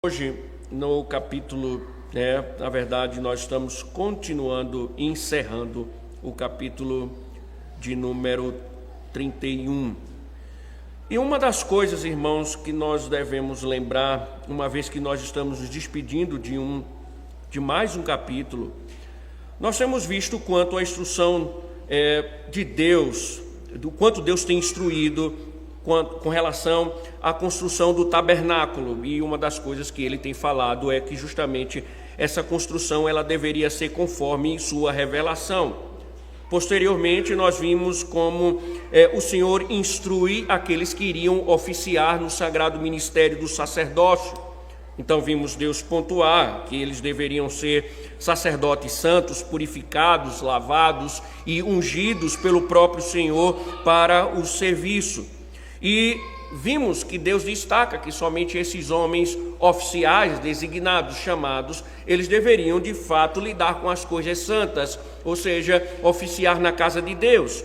Hoje, no capítulo, na verdade, nós estamos continuando e encerrando o capítulo de número 31. E uma das coisas, irmãos, que nós devemos lembrar, uma vez que nós estamos nos despedindo de mais um capítulo, nós temos visto quanto a instrução de Deus, do quanto Deus tem instruído com relação à construção do tabernáculo. E uma das coisas que ele tem falado é que justamente essa construção ela deveria ser conforme sua revelação. Posteriormente, nós vimos como o Senhor instrui aqueles que iriam oficiar no sagrado ministério do sacerdócio. Então vimos Deus pontuar que eles deveriam ser sacerdotes santos, purificados, lavados e ungidos pelo próprio Senhor para o serviço. E vimos que Deus destaca que somente esses homens oficiais, designados, chamados, eles deveriam de fato lidar com as coisas santas, ou seja, oficiar na casa de Deus.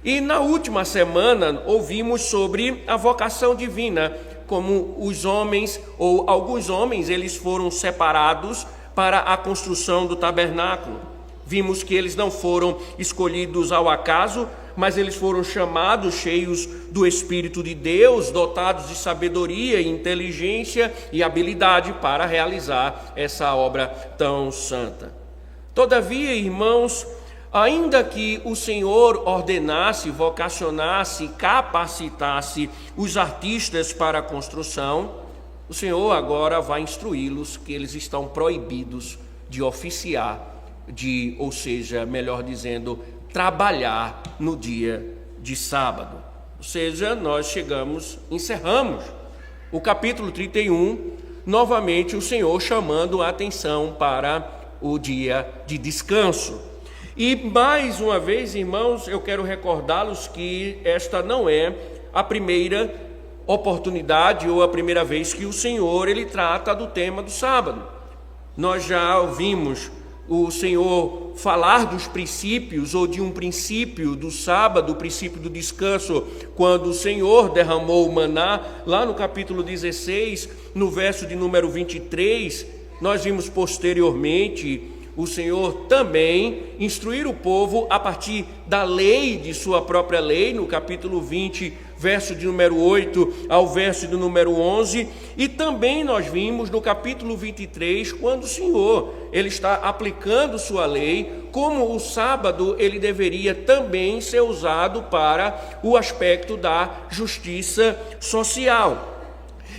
E na última semana ouvimos sobre a vocação divina, como os homens, ou alguns homens, eles foram separados para a construção do tabernáculo. Vimos que eles não foram escolhidos ao acaso, mas eles foram chamados, cheios do Espírito de Deus, dotados de sabedoria, inteligência e habilidade para realizar essa obra tão santa. Todavia, irmãos, ainda que o Senhor ordenasse, vocacionasse, capacitasse os artistas para a construção, o Senhor agora vai instruí-los que eles estão proibidos de oficiar, ou seja, melhor dizendo, trabalhar no dia de sábado. Ou seja, nós encerramos o capítulo 31, novamente o Senhor chamando a atenção para o dia de descanso. E mais uma vez, irmãos, eu quero recordá-los que esta não é a primeira oportunidade ou a primeira vez que o Senhor ele trata do tema do sábado. Nós já ouvimos o Senhor falar dos princípios ou de um princípio do sábado, o princípio do descanso, quando o Senhor derramou o maná, lá no capítulo 16, no verso de número 23, nós vimos posteriormente o Senhor também instruir o povo a partir da lei, de sua própria lei, no capítulo 20, verso de número 8 ao verso de número 11, e também nós vimos no capítulo 23, quando o Senhor ele está aplicando sua lei, como o sábado ele deveria também ser usado para o aspecto da justiça social.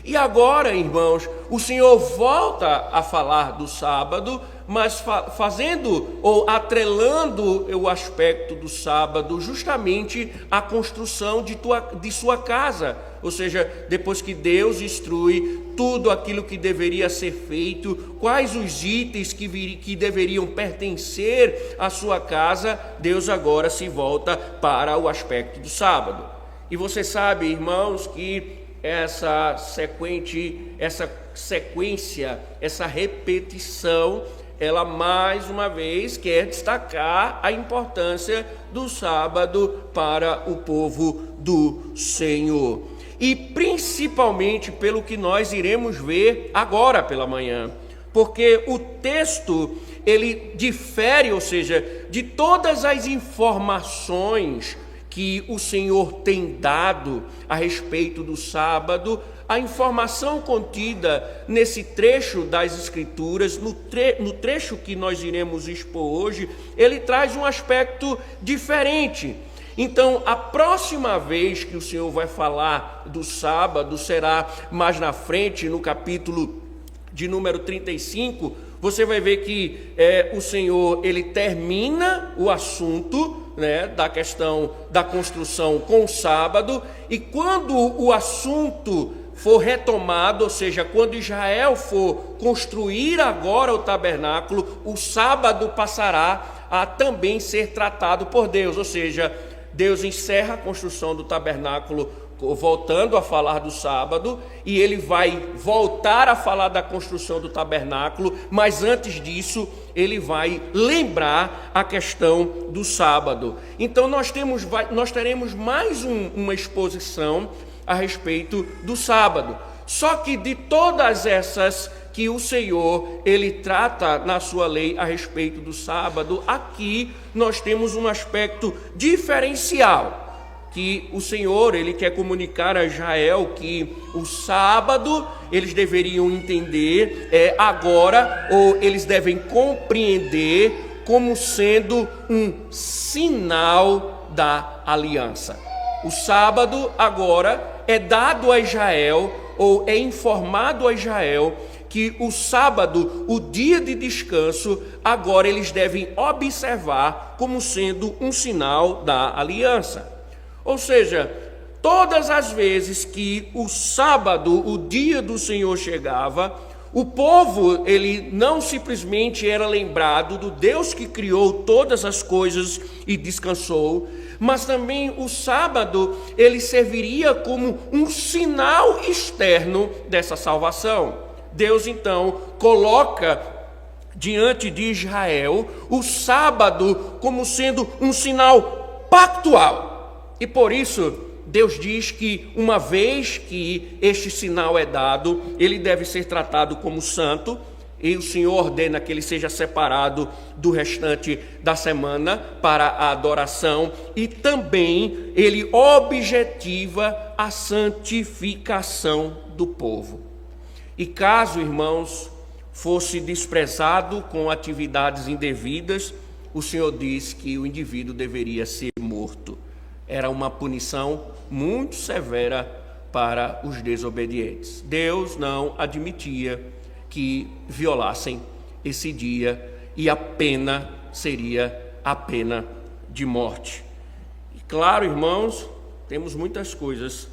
E agora, irmãos, o Senhor volta a falar do sábado, mas fazendo ou atrelando o aspecto do sábado justamente à construção de sua casa. Ou seja, depois que Deus instrui tudo aquilo que deveria ser feito, quais os itens que deveriam pertencer à sua casa, Deus agora se volta para o aspecto do sábado. E você sabe, irmãos, que essa sequência, essa repetição, ela mais uma vez quer destacar a importância do sábado para o povo do Senhor. E principalmente pelo que nós iremos ver agora pela manhã, porque o texto ele difere, ou seja, de todas as informações que o Senhor tem dado a respeito do sábado, a informação contida nesse trecho das Escrituras, no trecho que nós iremos expor hoje, ele traz um aspecto diferente. Então, a próxima vez que o Senhor vai falar do sábado será mais na frente, no capítulo de número 35, você vai ver que o Senhor ele termina o assunto, da questão da construção com o sábado, e quando o assunto for retomado, ou seja, quando Israel for construir agora o tabernáculo, o sábado passará a também ser tratado por Deus, ou seja, Deus encerra a construção do tabernáculo voltando a falar do sábado, e ele vai voltar a falar da construção do tabernáculo, mas antes disso ele vai lembrar a questão do sábado. Então nós teremos mais uma exposição a respeito do sábado. Só que de todas essas que o Senhor, ele trata na sua lei a respeito do sábado, aqui nós temos um aspecto diferencial, que o Senhor, ele quer comunicar a Israel que o sábado eles deveriam entender agora, ou eles devem compreender como sendo um sinal da aliança. O sábado agora é dado a Israel, ou é informado a Israel, que o sábado, o dia de descanso, agora eles devem observar como sendo um sinal da aliança. Ou seja, todas as vezes que o sábado, o dia do Senhor chegava, o povo, ele não simplesmente era lembrado do Deus que criou todas as coisas e descansou, mas também o sábado, ele serviria como um sinal externo dessa salvação. Deus, então, coloca diante de Israel o sábado como sendo um sinal pactual. E por isso, Deus diz que uma vez que este sinal é dado, ele deve ser tratado como santo, e o Senhor ordena que ele seja separado do restante da semana para a adoração, e também ele objetiva a santificação do povo. E caso, irmãos, fosse desprezado com atividades indevidas, o Senhor diz que o indivíduo deveria ser morto. Era uma punição muito severa para os desobedientes. Deus não admitia que violassem esse dia, e a pena seria a pena de morte. E claro, irmãos, temos muitas coisas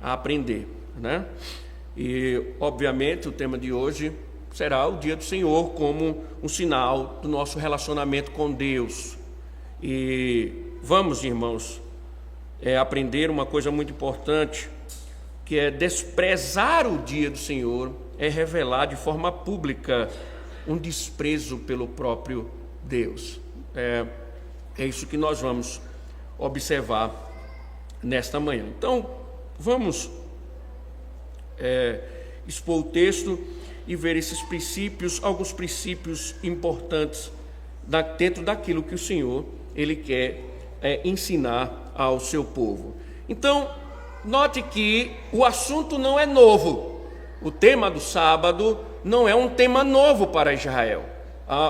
a aprender, né? E obviamente o tema de hoje será o dia do Senhor como um sinal do nosso relacionamento com Deus. E vamos, irmãos, aprender uma coisa muito importante, que é desprezar o dia do Senhor, é revelar de forma pública um desprezo pelo próprio Deus. É isso que nós vamos observar nesta manhã. Então, vamos expor o texto e ver esses princípios, alguns princípios importantes dentro daquilo que o Senhor, ele quer ensinar ao seu povo. Então, note que o assunto não é novo. O tema do sábado não é um tema novo para Israel.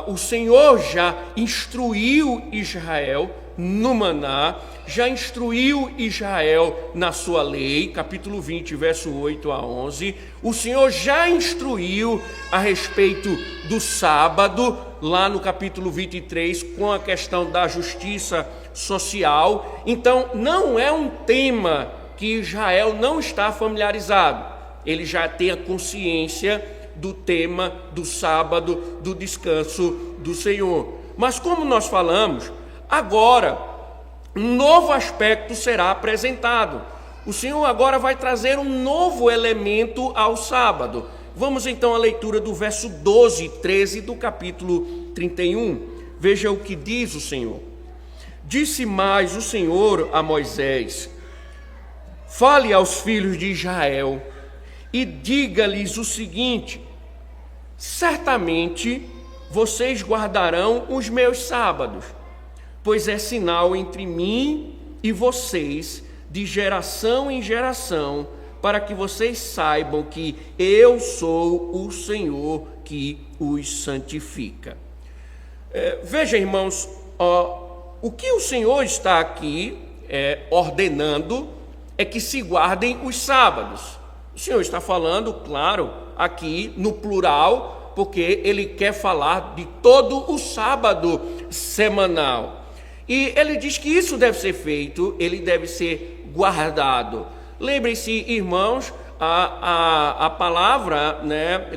O Senhor já instruiu Israel no maná, já instruiu Israel na sua lei, capítulo 20, verso 8 a 11. O Senhor já instruiu a respeito do sábado, lá no capítulo 23, com a questão da justiça social. Então, não é um tema que Israel não está familiarizado. Ele já tem a consciência do tema do sábado, do descanso do Senhor. Mas como nós falamos, agora um novo aspecto será apresentado. O Senhor agora vai trazer um novo elemento ao sábado. Vamos então à leitura do verso 12 e 13 do capítulo 31. Veja o que diz o Senhor. Disse mais o Senhor a Moisés: fale aos filhos de Israel e diga-lhes o seguinte: certamente vocês guardarão os meus sábados, pois é sinal entre mim e vocês de geração em geração, para que vocês saibam que eu sou o Senhor que os santifica. Veja, irmãos, o que o Senhor está aqui ordenando é que se guardem os sábados. O Senhor está falando, claro, aqui no plural, porque Ele quer falar de todo o sábado semanal. E Ele diz que isso deve ser feito, ele deve ser guardado. Lembrem-se, irmãos, a palavra,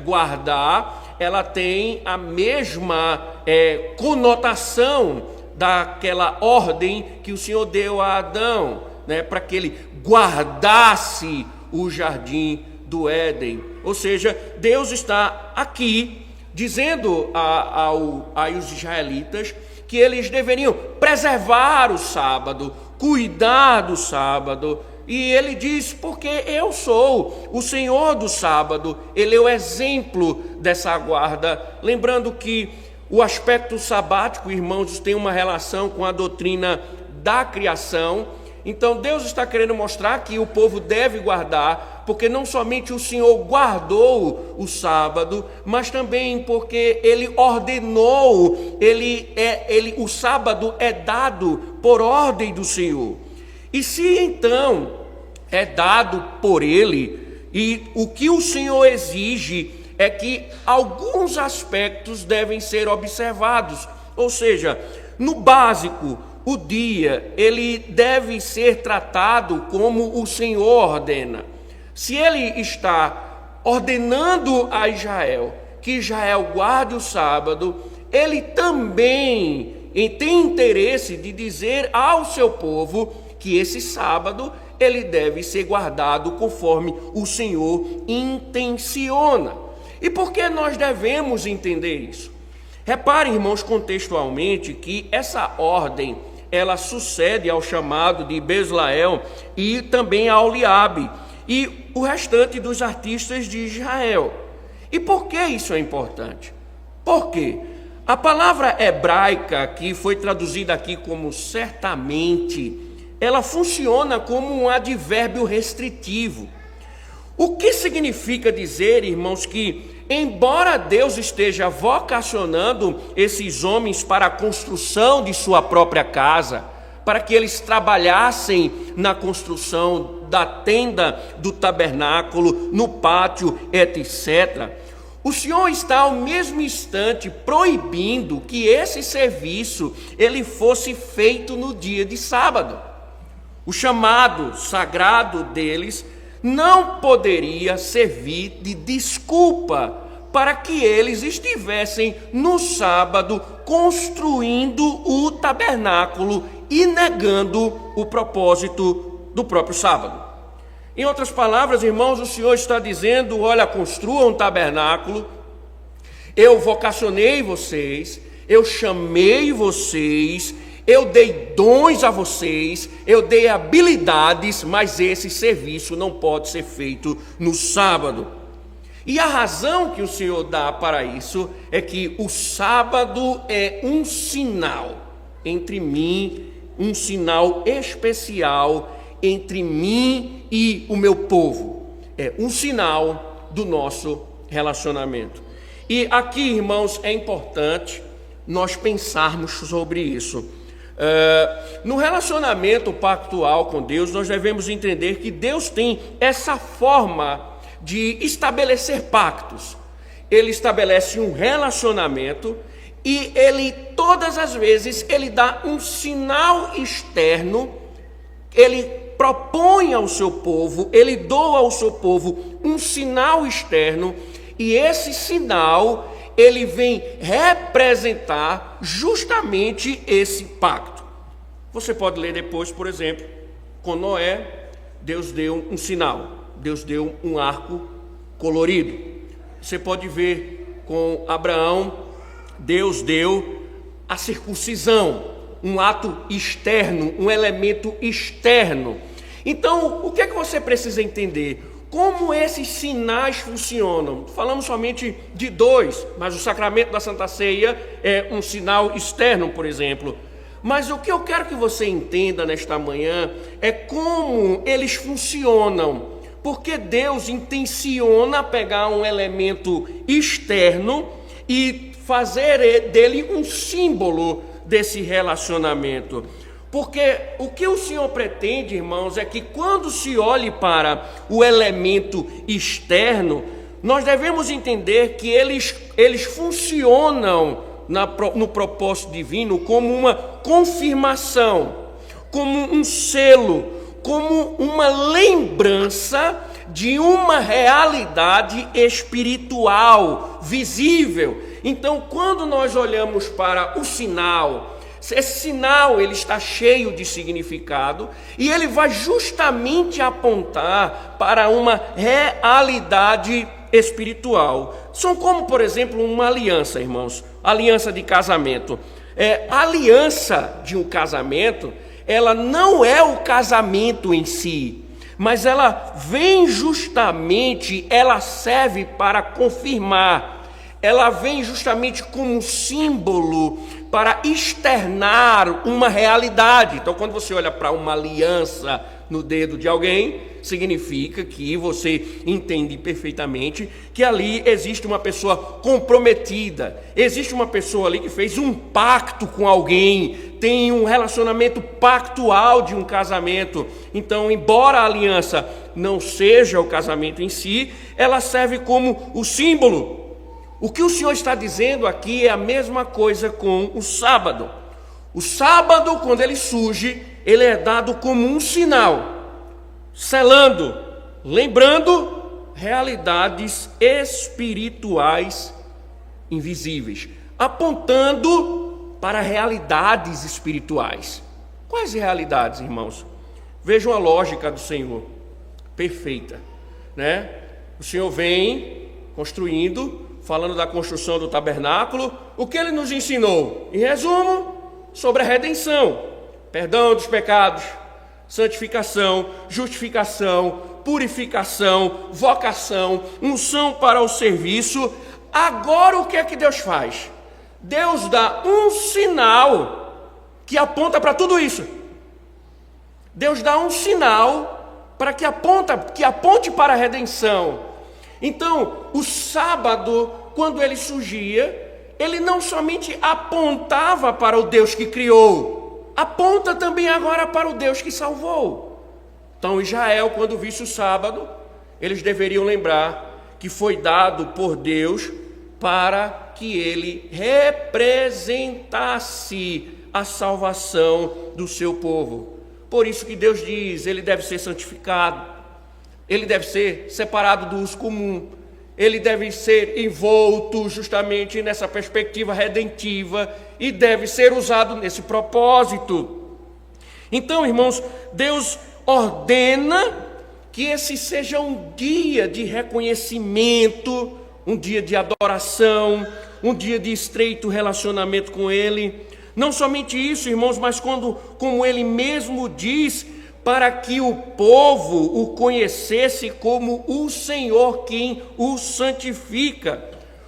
guardar, ela tem a mesma conotação daquela ordem que o Senhor deu a Adão, para que ele guardasse o jardim do Éden. Ou seja, Deus está aqui dizendo aos israelitas que eles deveriam preservar o sábado, cuidar do sábado, E ele diz, porque eu sou o Senhor do sábado. Ele é o exemplo dessa guarda. Lembrando que o aspecto sabático, irmãos, tem uma relação com a doutrina da criação. Então Deus está querendo mostrar que o povo deve guardar, porque não somente o Senhor guardou o sábado, mas também porque Ele ordenou, o sábado é dado por ordem do Senhor. E se então é dado por Ele, e o que o Senhor exige é que alguns aspectos devem ser observados, ou seja, no básico, o dia, ele deve ser tratado como o Senhor ordena. Se ele está ordenando a Israel que Israel guarde o sábado, ele também tem interesse de dizer ao seu povo que esse sábado ele deve ser guardado conforme o Senhor intenciona. E por que nós devemos entender isso? Reparem, irmãos, contextualmente, que essa ordem ela sucede ao chamado de Bezalel e também a Oliabe e o restante dos artistas de Israel. E por que isso é importante? Porque a palavra hebraica, que foi traduzida aqui como certamente, ela funciona como um advérbio restritivo. O que significa dizer, irmãos, que embora Deus esteja vocacionando esses homens para a construção de sua própria casa, para que eles trabalhassem na construção da tenda do tabernáculo, no pátio, etc., o Senhor está ao mesmo instante proibindo que esse serviço ele fosse feito no dia de sábado. O chamado sagrado deles não poderia servir de desculpa para que eles estivessem no sábado construindo o tabernáculo e negando o propósito do próprio sábado. Em outras palavras, irmãos, o Senhor está dizendo: olha, construam um tabernáculo, eu vocacionei vocês, eu chamei vocês, eu dei dons a vocês, eu dei habilidades, mas esse serviço não pode ser feito no sábado. E a razão que o Senhor dá para isso é que o sábado é um sinal entre mim, um sinal especial entre mim e o meu povo. É um sinal do nosso relacionamento. E aqui, irmãos, é importante nós pensarmos sobre isso. No relacionamento pactual com Deus, nós devemos entender que Deus tem essa forma de estabelecer pactos. Ele estabelece um relacionamento e ele, todas as vezes, ele dá um sinal externo, ele propõe ao seu povo, ele doa ao seu povo um sinal externo, e esse sinal ele vem representar justamente esse pacto. Você pode ler depois, por exemplo, com Noé, Deus deu um sinal, Deus deu um arco colorido. Você pode ver com Abraão, Deus deu a circuncisão, um ato externo, um elemento externo. Então, o que é que você precisa entender? Como esses sinais funcionam? Falamos somente de dois, mas o sacramento da Santa Ceia é um sinal externo, por exemplo. Mas o que eu quero que você entenda nesta manhã é como eles funcionam. Porque Deus intenciona pegar um elemento externo e fazer dele um símbolo desse relacionamento. Porque o que o Senhor pretende, irmãos, é que quando se olhe para o elemento externo, nós devemos entender que eles funcionam no propósito divino como uma confirmação, como um selo, como uma lembrança de uma realidade espiritual, visível. Então, quando nós olhamos para o sinal, esse sinal ele está cheio de significado e ele vai justamente apontar para uma realidade espiritual. São como, por exemplo, uma aliança, irmãos, aliança de casamento. A aliança de um casamento, ela não é o casamento em si. mas ela vem justamente, ela serve para confirmar, ela vem justamente como um símbolo para externar uma realidade. Então, quando você olha para uma aliança no dedo de alguém, significa que você entende perfeitamente que ali existe uma pessoa comprometida, existe uma pessoa ali que fez um pacto com alguém, tem um relacionamento pactual de um casamento. Então, embora a aliança não seja o casamento em si, ela serve como o símbolo. O que o Senhor está dizendo aqui é a mesma coisa com o sábado. O sábado, quando ele surge, ele é dado como um sinal, selando, lembrando realidades espirituais invisíveis, apontando para realidades espirituais. Quais realidades, irmãos? Vejam a lógica do Senhor, perfeita, né? O Senhor vem construindo, falando da construção do tabernáculo. O que ele nos ensinou? Em resumo, sobre a redenção, perdão dos pecados, santificação, justificação, purificação, vocação, unção para o serviço. Agora o que é que Deus faz? Deus dá um sinal que aponta para tudo isso. Deus dá um sinal para que aponte para a redenção. Então, o sábado, quando ele surgia, ele não somente apontava para o Deus que criou, aponta também agora para o Deus que salvou. Então, Israel, quando visse o sábado, eles deveriam lembrar que foi dado por Deus para que ele representasse a salvação do seu povo. Por isso que Deus diz, ele deve ser santificado, ele deve ser separado do uso comum, ele deve ser envolto justamente nessa perspectiva redentiva e deve ser usado nesse propósito. Então, irmãos, Deus ordena que esse seja um dia de reconhecimento, um dia de adoração, um dia de estreito relacionamento com Ele. Não somente isso, irmãos, mas como Ele mesmo diz, para que o povo o conhecesse como o Senhor quem o santifica.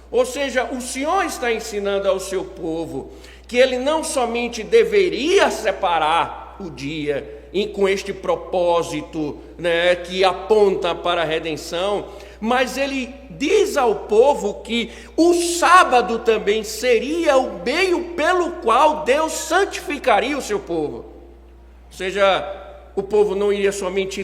Ou seja, o Senhor está ensinando ao seu povo que ele não somente deveria separar o dia com este propósito, né, que aponta para a redenção, mas ele diz ao povo que o sábado também seria o meio pelo qual Deus santificaria o seu povo. Ou seja, o povo não iria somente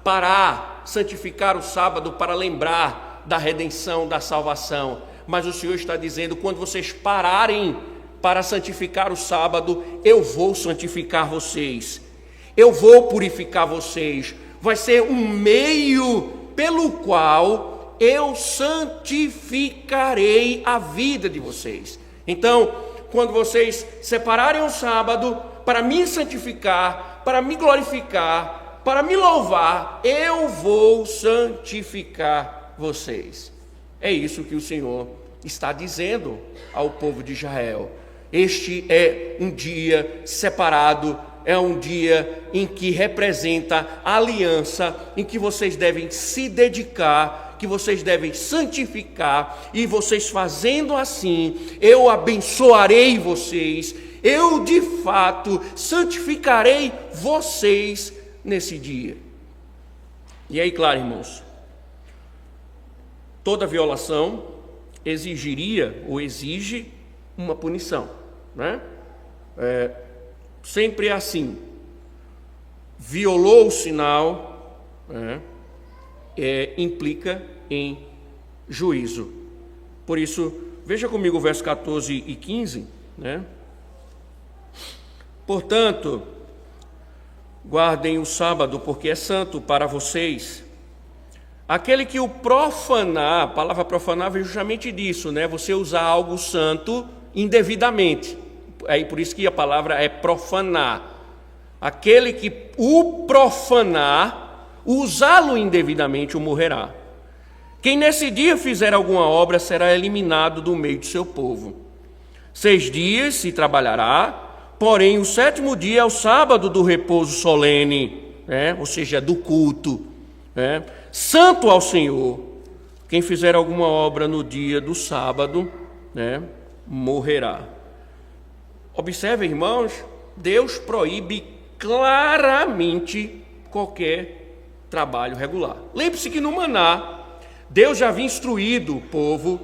parar, santificar o sábado para lembrar da redenção, da salvação, mas o Senhor está dizendo, quando vocês pararem para santificar o sábado, eu vou santificar vocês, eu vou purificar vocês, vai ser um meio pelo qual eu santificarei a vida de vocês. Então, quando vocês separarem o sábado para me santificar, para me glorificar, para me louvar, eu vou santificar vocês. É isso que o Senhor está dizendo ao povo de Israel. Este é um dia separado, é um dia em que representa a aliança, em que vocês devem se dedicar, que vocês devem santificar, e vocês fazendo assim, eu abençoarei vocês, eu de fato santificarei vocês nesse dia. E aí, claro, irmãos, toda violação exigiria ou exige uma punição, né? Sempre é assim. Violou o sinal, né, implica em juízo. Por isso, veja comigo o verso 14 e 15, né? Portanto, guardem o sábado, porque é santo para vocês. Aquele que o profanar, a palavra profanar vem justamente disso, né? Você usar algo santo indevidamente. Aí por isso que a palavra é profanar. Aquele que o profanar, usá-lo indevidamente, o morrerá. Quem nesse dia fizer alguma obra será eliminado do meio do seu povo. 6 dias se trabalhará, porém o 7º dia é o sábado do repouso solene. ou seja, do culto. Santo ao Senhor. Quem fizer alguma obra no dia do sábado, morrerá. Observe, irmãos, Deus proíbe claramente qualquer trabalho regular. Lembre-se que no maná, Deus já havia instruído o povo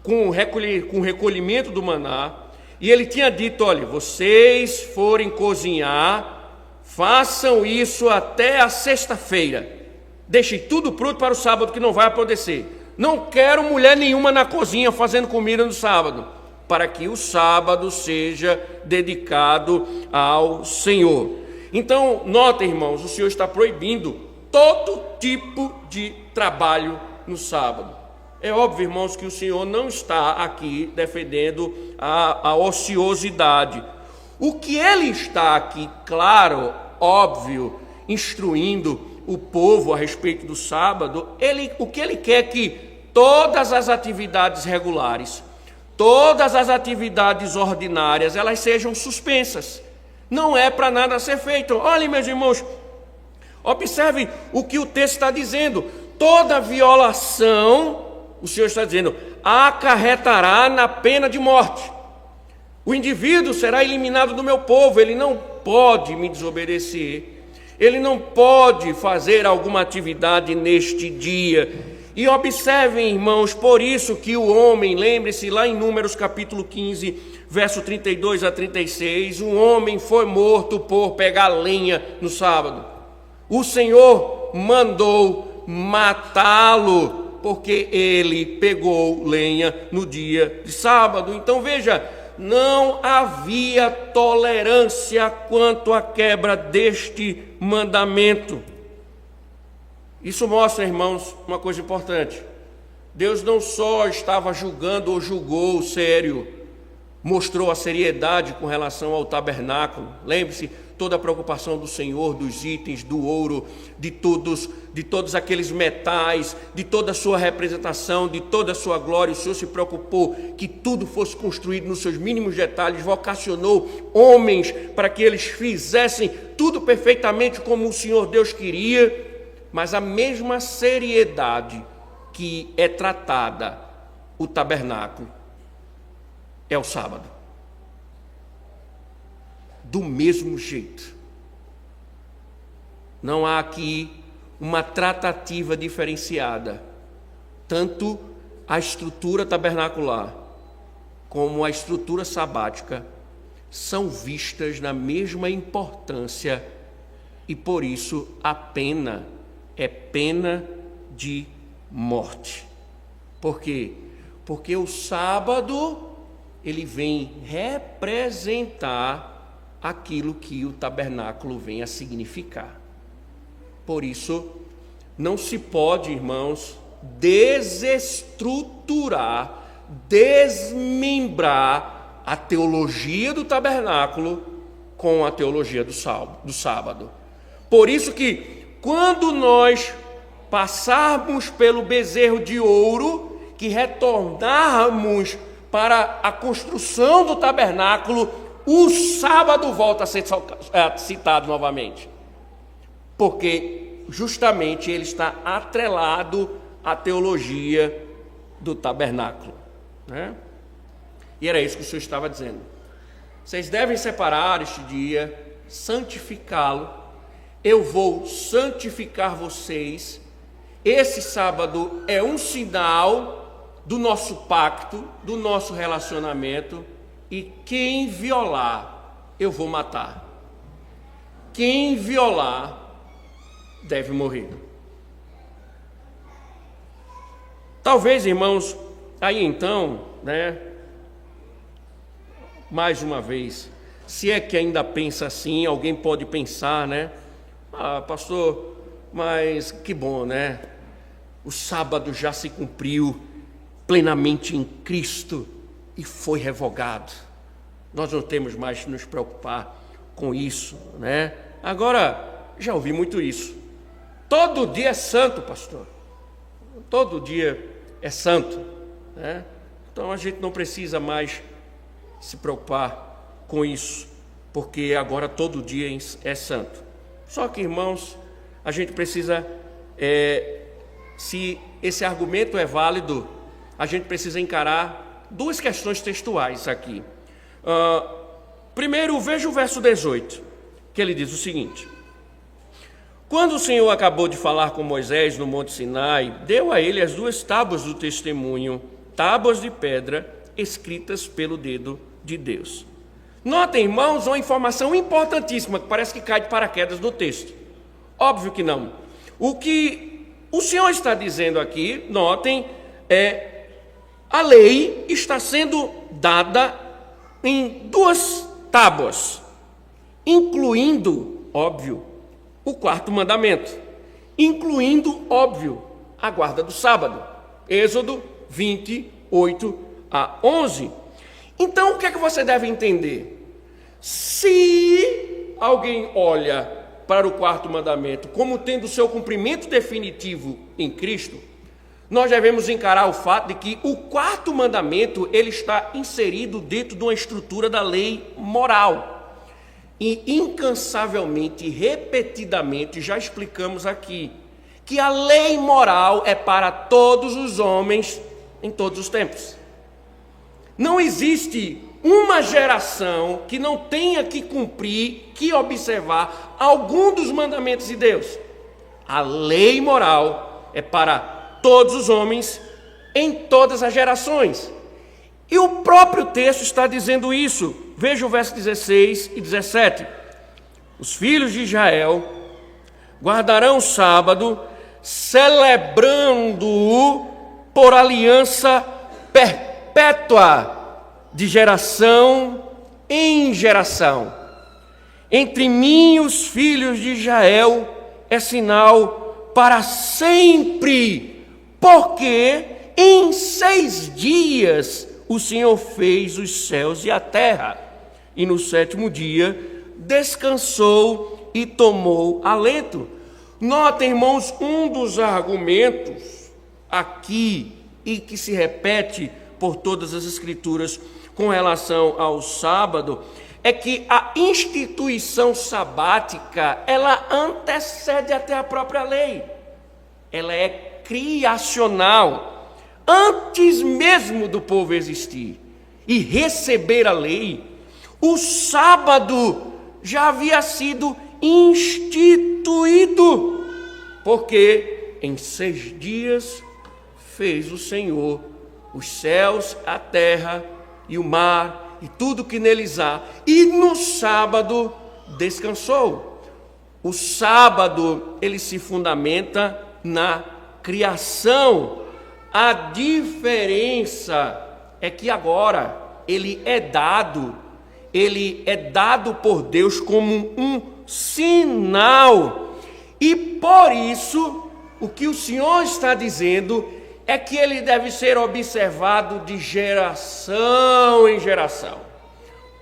com o recolhimento do maná, e ele tinha dito: olha, vocês forem cozinhar, façam isso até a sexta-feira. Deixem tudo pronto para o sábado, que não vai acontecer. Não quero mulher nenhuma na cozinha fazendo comida no sábado, para que o sábado seja dedicado ao Senhor. Então, nota, irmãos, o Senhor está proibindo todo tipo de trabalho no sábado. É óbvio, irmãos, que o Senhor não está aqui defendendo a ociosidade. O que Ele está aqui, claro, óbvio, instruindo o povo a respeito do sábado, o que Ele quer é que todas as atividades regulares, todas as atividades ordinárias, elas sejam suspensas. Não é para nada ser feito. Olhem, meus irmãos, observe o que o texto está dizendo. Toda violação, o Senhor está dizendo, acarretará na pena de morte. O indivíduo será eliminado do meu povo. Ele não pode me desobedecer. Ele não pode fazer alguma atividade neste dia. E observem, irmãos, por isso que o homem, lembre-se lá em Números capítulo 15, verso 32 a 36, um homem foi morto por pegar lenha no sábado. O Senhor mandou matá-lo, porque ele pegou lenha no dia de sábado. Então veja, não havia tolerância quanto à quebra deste mandamento. Isso mostra, irmãos, uma coisa importante. Deus não só estava julgando ou julgou sério, mostrou a seriedade com relação ao tabernáculo. Lembre-se, toda a preocupação do Senhor, dos itens, do ouro, de todos aqueles metais, de toda a sua representação, de toda a sua glória. O Senhor se preocupou que tudo fosse construído nos seus mínimos detalhes, vocacionou homens para que eles fizessem tudo perfeitamente como o Senhor Deus queria, mas a mesma seriedade que é tratada o tabernáculo é o sábado. Do mesmo jeito. Não há aqui uma tratativa diferenciada. Tanto a estrutura tabernacular como a estrutura sabática são vistas na mesma importância, e por isso a pena é pena de morte. Por quê? Porque o sábado ele vem representar aquilo que o tabernáculo vem a significar. Por isso, não se pode, irmãos, desestruturar, desmembrar a teologia do tabernáculo com a teologia do sábado. Por isso que, quando nós passarmos pelo bezerro de ouro, que retornarmos para a construção do tabernáculo, o sábado volta a ser citado novamente, porque justamente ele está atrelado à teologia do tabernáculo, né? E era isso que o Senhor estava dizendo. Vocês devem separar este dia, santificá-lo. Eu vou santificar vocês. Esse sábado é um sinal do nosso pacto, do nosso relacionamento. E quem violar, eu vou matar. Quem violar, deve morrer. Talvez, irmãos, aí então, mais uma vez, se é que ainda pensa assim, alguém pode pensar, pastor, mas que bom, o sábado já se cumpriu plenamente em Cristo e foi revogado. Nós não temos mais que nos preocupar com isso, Agora, já ouvi muito isso. Todo dia é santo, pastor. Todo dia é santo, Então a gente não precisa mais se preocupar com isso, porque agora todo dia é santo. Só que, irmãos, a gente precisa, se esse argumento é válido, a gente precisa encarar duas questões textuais aqui. Primeiro, veja o verso 18, que ele diz o seguinte: quando o Senhor acabou de falar com Moisés no Monte Sinai, deu a ele as 2 tábuas do testemunho, tábuas de pedra, escritas pelo dedo de Deus. Notem, irmãos, uma informação importantíssima, que parece que cai de paraquedas no texto. Óbvio que não. O que o Senhor está dizendo aqui, notem, a lei está sendo dada em 2 tábuas, incluindo, óbvio, o 4º mandamento, incluindo, óbvio, a guarda do sábado. Êxodo 28-11. Então, o que é que você deve entender? Se alguém olha para o 4º mandamento como tendo seu cumprimento definitivo em Cristo, nós devemos encarar o fato de que o 4º mandamento ele está inserido dentro de uma estrutura da lei moral. E incansavelmente, repetidamente, já explicamos aqui, que a lei moral é para todos os homens em todos os tempos. Não existe uma geração que não tenha que cumprir, que observar algum dos mandamentos de Deus. A lei moral é para todos os homens em todas as gerações. E o próprio texto está dizendo isso. Veja o verso 16 e 17. Os filhos de Israel guardarão o sábado, celebrando-o por aliança perpétua, de geração em geração. Entre mim e os filhos de Israel é sinal para sempre, porque em 6 dias o Senhor fez os céus e a terra, e no 7º dia descansou e tomou alento. Notem, irmãos, um dos argumentos aqui, e que se repete por todas as Escrituras com relação ao sábado, é que a instituição sabática, ela antecede até a própria lei. Ela é criacional. Antes mesmo do povo existir e receber a lei, o sábado já havia sido instituído, porque em 6 dias fez o Senhor os céus, a terra e o mar e tudo que neles há, e no sábado descansou. O sábado, ele se fundamenta na criação. A diferença é que agora ele é dado por Deus como um sinal. E por isso, o que o Senhor está dizendo é que ele deve ser observado de geração em geração,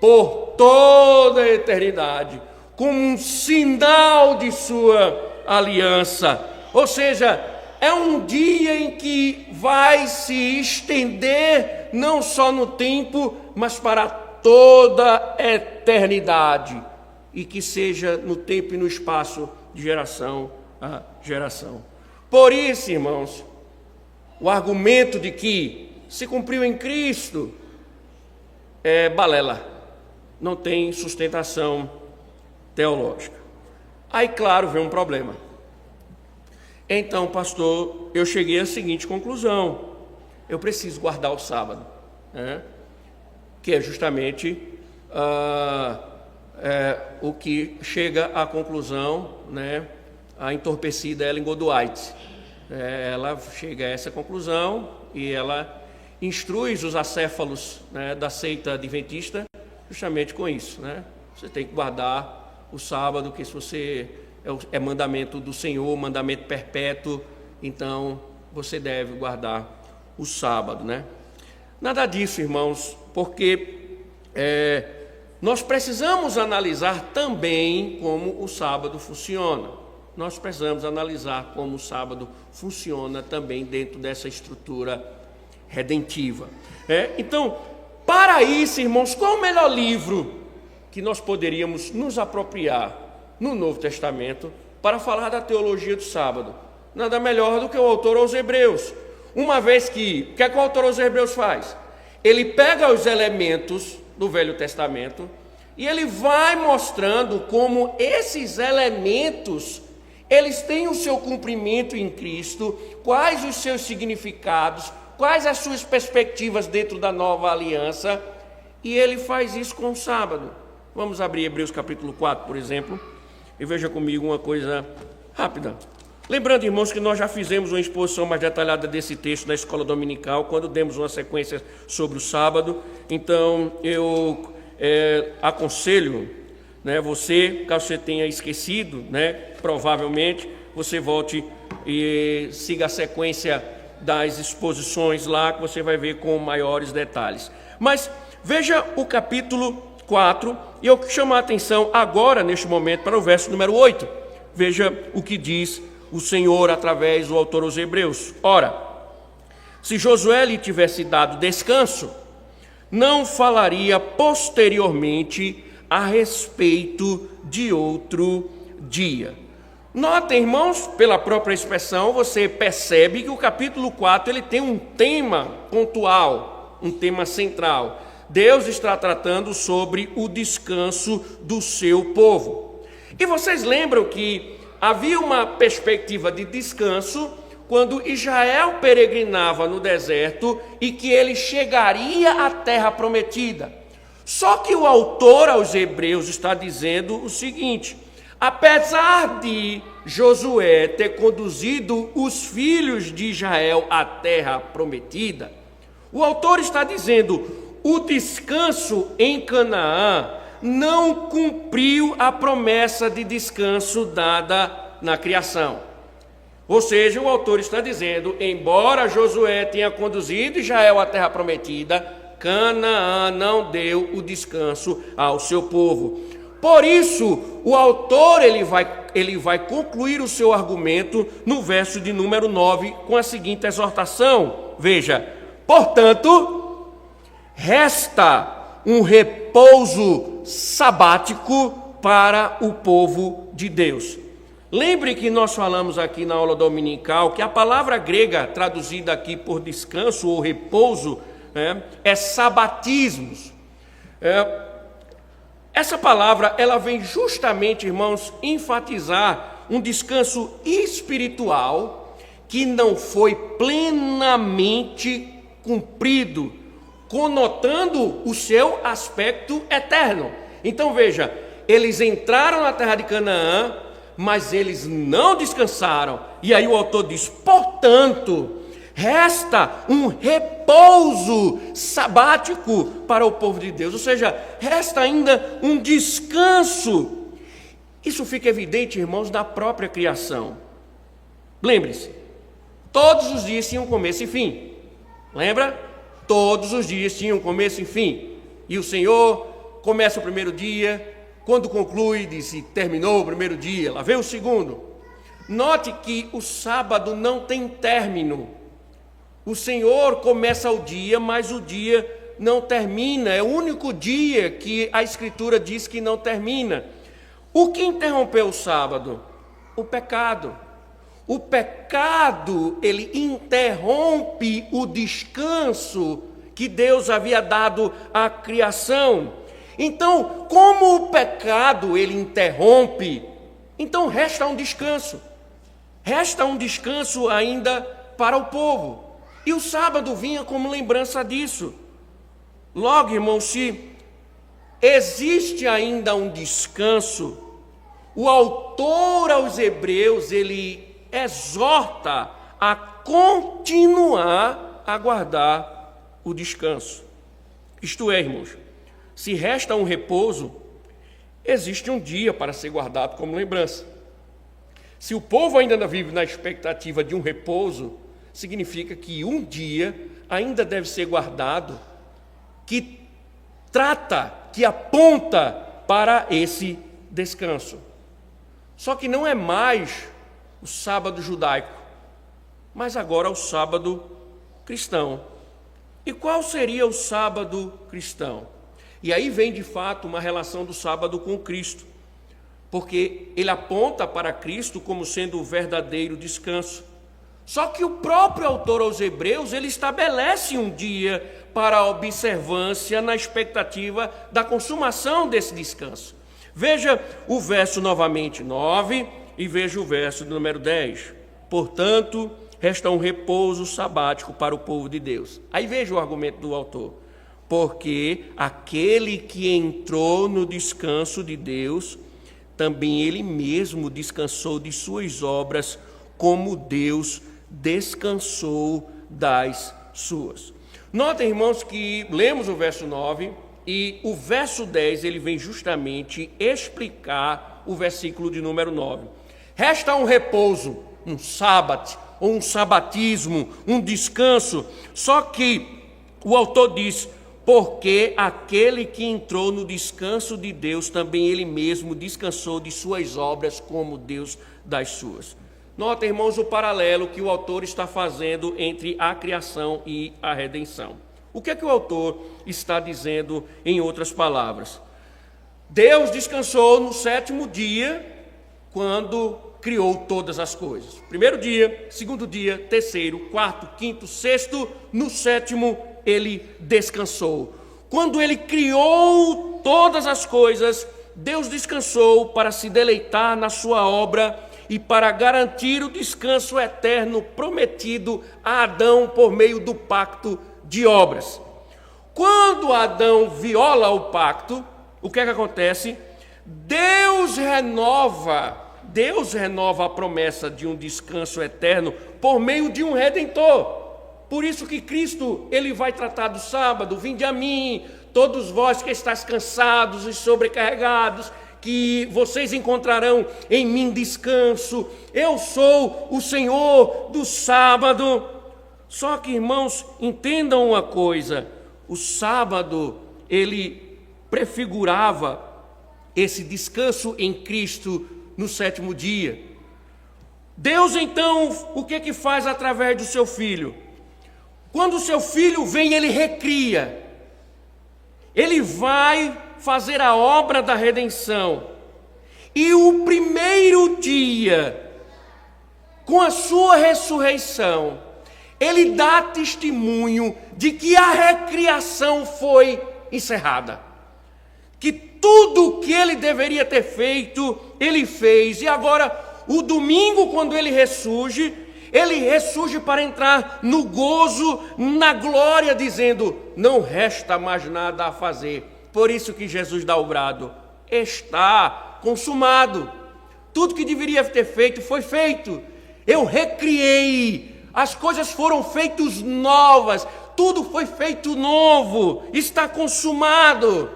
por toda a eternidade, como um sinal de sua aliança. Ou seja, é um dia em que vai se estender não só no tempo, mas para toda a eternidade, e que seja no tempo e no espaço de geração a geração. Por isso, irmãos, o argumento de que se cumpriu em Cristo é balela, não tem sustentação teológica. Aí, claro, vem um problema. Então, pastor, eu cheguei à seguinte conclusão: eu preciso guardar o sábado, né? Que é justamente o que chega à conclusão, né? A entorpecida Ellen Goldwhite. Ela chega a essa conclusão e ela instrui os acéfalos, né, da seita adventista justamente com isso, né? Você tem que guardar o sábado, que se você é mandamento do Senhor, mandamento perpétuo, então você deve guardar o sábado, né? Nada disso, irmãos, porque nós precisamos analisar também como o sábado funciona. Nós precisamos analisar como o sábado funciona também dentro dessa estrutura redentiva. Então, para isso, irmãos, qual o melhor livro que nós poderíamos nos apropriar no Novo Testamento para falar da teologia do sábado. Nada melhor do que o autor aos Hebreus. Uma vez que, o que é que o autor aos Hebreus faz? Ele pega os elementos do Velho Testamento e ele vai mostrando como esses elementos, eles têm o seu cumprimento em Cristo, quais os seus significados, quais as suas perspectivas dentro da nova aliança, e ele faz isso com o sábado. Vamos abrir Hebreus capítulo 4, por exemplo, e veja comigo uma coisa rápida. Lembrando, irmãos, que nós já fizemos uma exposição mais detalhada desse texto na escola dominical, quando demos uma sequência sobre o sábado. Então, eu aconselho, você, caso você tenha esquecido, provavelmente, você volte e siga a sequência das exposições lá, que você vai ver com maiores detalhes. Mas veja o capítulo 4, e eu chamo a atenção agora, neste momento, para o verso número 8. Veja o que diz o Senhor através do autor aos Hebreus. Ora, se Josué lhe tivesse dado descanso, não falaria posteriormente a respeito de outro dia. Notem, irmãos, pela própria expressão, você percebe que o capítulo 4 ele tem um tema pontual, um tema central. Deus está tratando sobre o descanso do seu povo. E vocês lembram que havia uma perspectiva de descanso quando Israel peregrinava no deserto e que ele chegaria à terra prometida. Só que o autor aos Hebreus está dizendo o seguinte: apesar de Josué ter conduzido os filhos de Israel à terra prometida, o autor está dizendo: o descanso em Canaã não cumpriu a promessa de descanso dada na criação. Ou seja, o autor está dizendo, embora Josué tenha conduzido Israel à terra prometida, Canaã não deu o descanso ao seu povo. Por isso, o autor ele vai concluir o seu argumento no verso de número 9 com a seguinte exortação. Veja, portanto, resta um repouso sabático para o povo de Deus. Lembre que nós falamos aqui na aula dominical que a palavra grega traduzida aqui por descanso ou repouso é sabatismos. Essa palavra ela vem justamente, irmãos, enfatizar um descanso espiritual que não foi plenamente cumprido, conotando o seu aspecto eterno. Então veja, eles entraram na terra de Canaã, mas eles não descansaram. E aí o autor diz, portanto, resta um repouso sabático para o povo de Deus. Ou seja, resta ainda um descanso. Isso fica evidente, irmãos, da própria criação. Lembre-se, todos os dias tinham começo e fim. Lembra? Todos os dias tinham começo e fim. E o Senhor começa o primeiro dia, quando conclui, diz, terminou o primeiro dia, lá vem o segundo. Note que o sábado não tem término. O Senhor começa o dia, mas o dia não termina. É o único dia que a Escritura diz que não termina. O que interrompeu o sábado? O pecado. O pecado, ele interrompe o descanso que Deus havia dado à criação. Então, como o pecado, ele interrompe, então resta um descanso. Resta um descanso ainda para o povo. E o sábado vinha como lembrança disso. Logo, irmãos, se existe ainda um descanso, o autor aos Hebreus, ele exorta a continuar a guardar o descanso. Isto é, irmãos, se resta um repouso, existe um dia para ser guardado como lembrança. Se o povo ainda vive na expectativa de um repouso, significa que um dia ainda deve ser guardado, que trata, que aponta para esse descanso. Só que não é mais o sábado judaico, mas agora o sábado cristão. E qual seria o sábado cristão? E aí vem de fato uma relação do sábado com Cristo. porque ele aponta para Cristo como sendo o verdadeiro descanso. Só que o próprio autor aos Hebreus, ele estabelece um dia para a observância na expectativa da consumação desse descanso. Veja o verso novamente 9 e veja o verso número 10. Portanto, resta um repouso sabático para o povo de Deus. Aí veja o argumento do autor. Porque aquele que entrou no descanso de Deus, também ele mesmo descansou de suas obras, como Deus descansou das suas. Notem, irmãos, que lemos o verso 9 e o verso 10 ele vem justamente explicar o versículo de número 9. Resta um repouso, um sábado, ou um sabatismo, um descanso, só que o autor diz, porque aquele que entrou no descanso de Deus, também ele mesmo descansou de suas obras, como Deus das suas. Nota, irmãos, o paralelo que o autor está fazendo entre a criação e a redenção. O que é que o autor está dizendo em outras palavras? Deus descansou no 7º dia, quando criou todas as coisas. Primeiro dia, segundo dia, terceiro, quarto, quinto, sexto, no 7º ele descansou. Quando ele criou todas as coisas, Deus descansou para se deleitar na sua obra e para garantir o descanso eterno prometido a Adão por meio do pacto de obras. Quando Adão viola o pacto, o que é que acontece? Deus renova a promessa de um descanso eterno por meio de um redentor. Por isso que Cristo, ele vai tratar do sábado, vinde a mim, todos vós que estáis cansados e sobrecarregados, que vocês encontrarão em mim descanso. Eu sou o Senhor do sábado. Só que, irmãos, entendam uma coisa, o sábado, ele prefigurava esse descanso em Cristo no 7º dia. Deus, então, o que faz através do seu Filho? Quando o seu Filho vem, ele recria. Ele vai fazer a obra da redenção. E o primeiro dia, com a sua ressurreição, ele dá testemunho de que a recriação foi encerrada. Que tudo o que ele deveria ter feito, ele fez. E agora, o domingo, quando ele ressurge para entrar no gozo, na glória, dizendo, não resta mais nada a fazer. Por isso que Jesus dá o brado, está consumado. Tudo que deveria ter feito foi feito. Eu recriei, as coisas foram feitas novas, tudo foi feito novo, está consumado.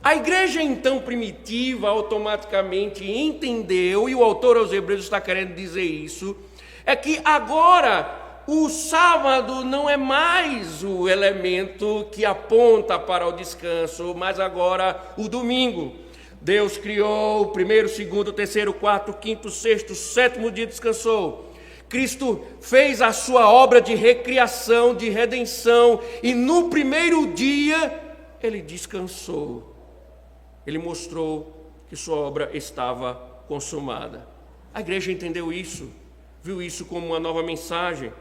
A igreja então primitiva automaticamente entendeu, e o autor aos Hebreus está querendo dizer isso, é que agora o sábado não é mais o elemento que aponta para o descanso, mas agora o domingo. Deus criou o primeiro, segundo, terceiro, quarto, quinto, sexto, 7º dia descansou. Cristo fez a sua obra de recriação, de redenção, e no primeiro dia ele descansou. Ele mostrou que sua obra estava consumada. A igreja entendeu isso, viu isso como uma nova mensagem.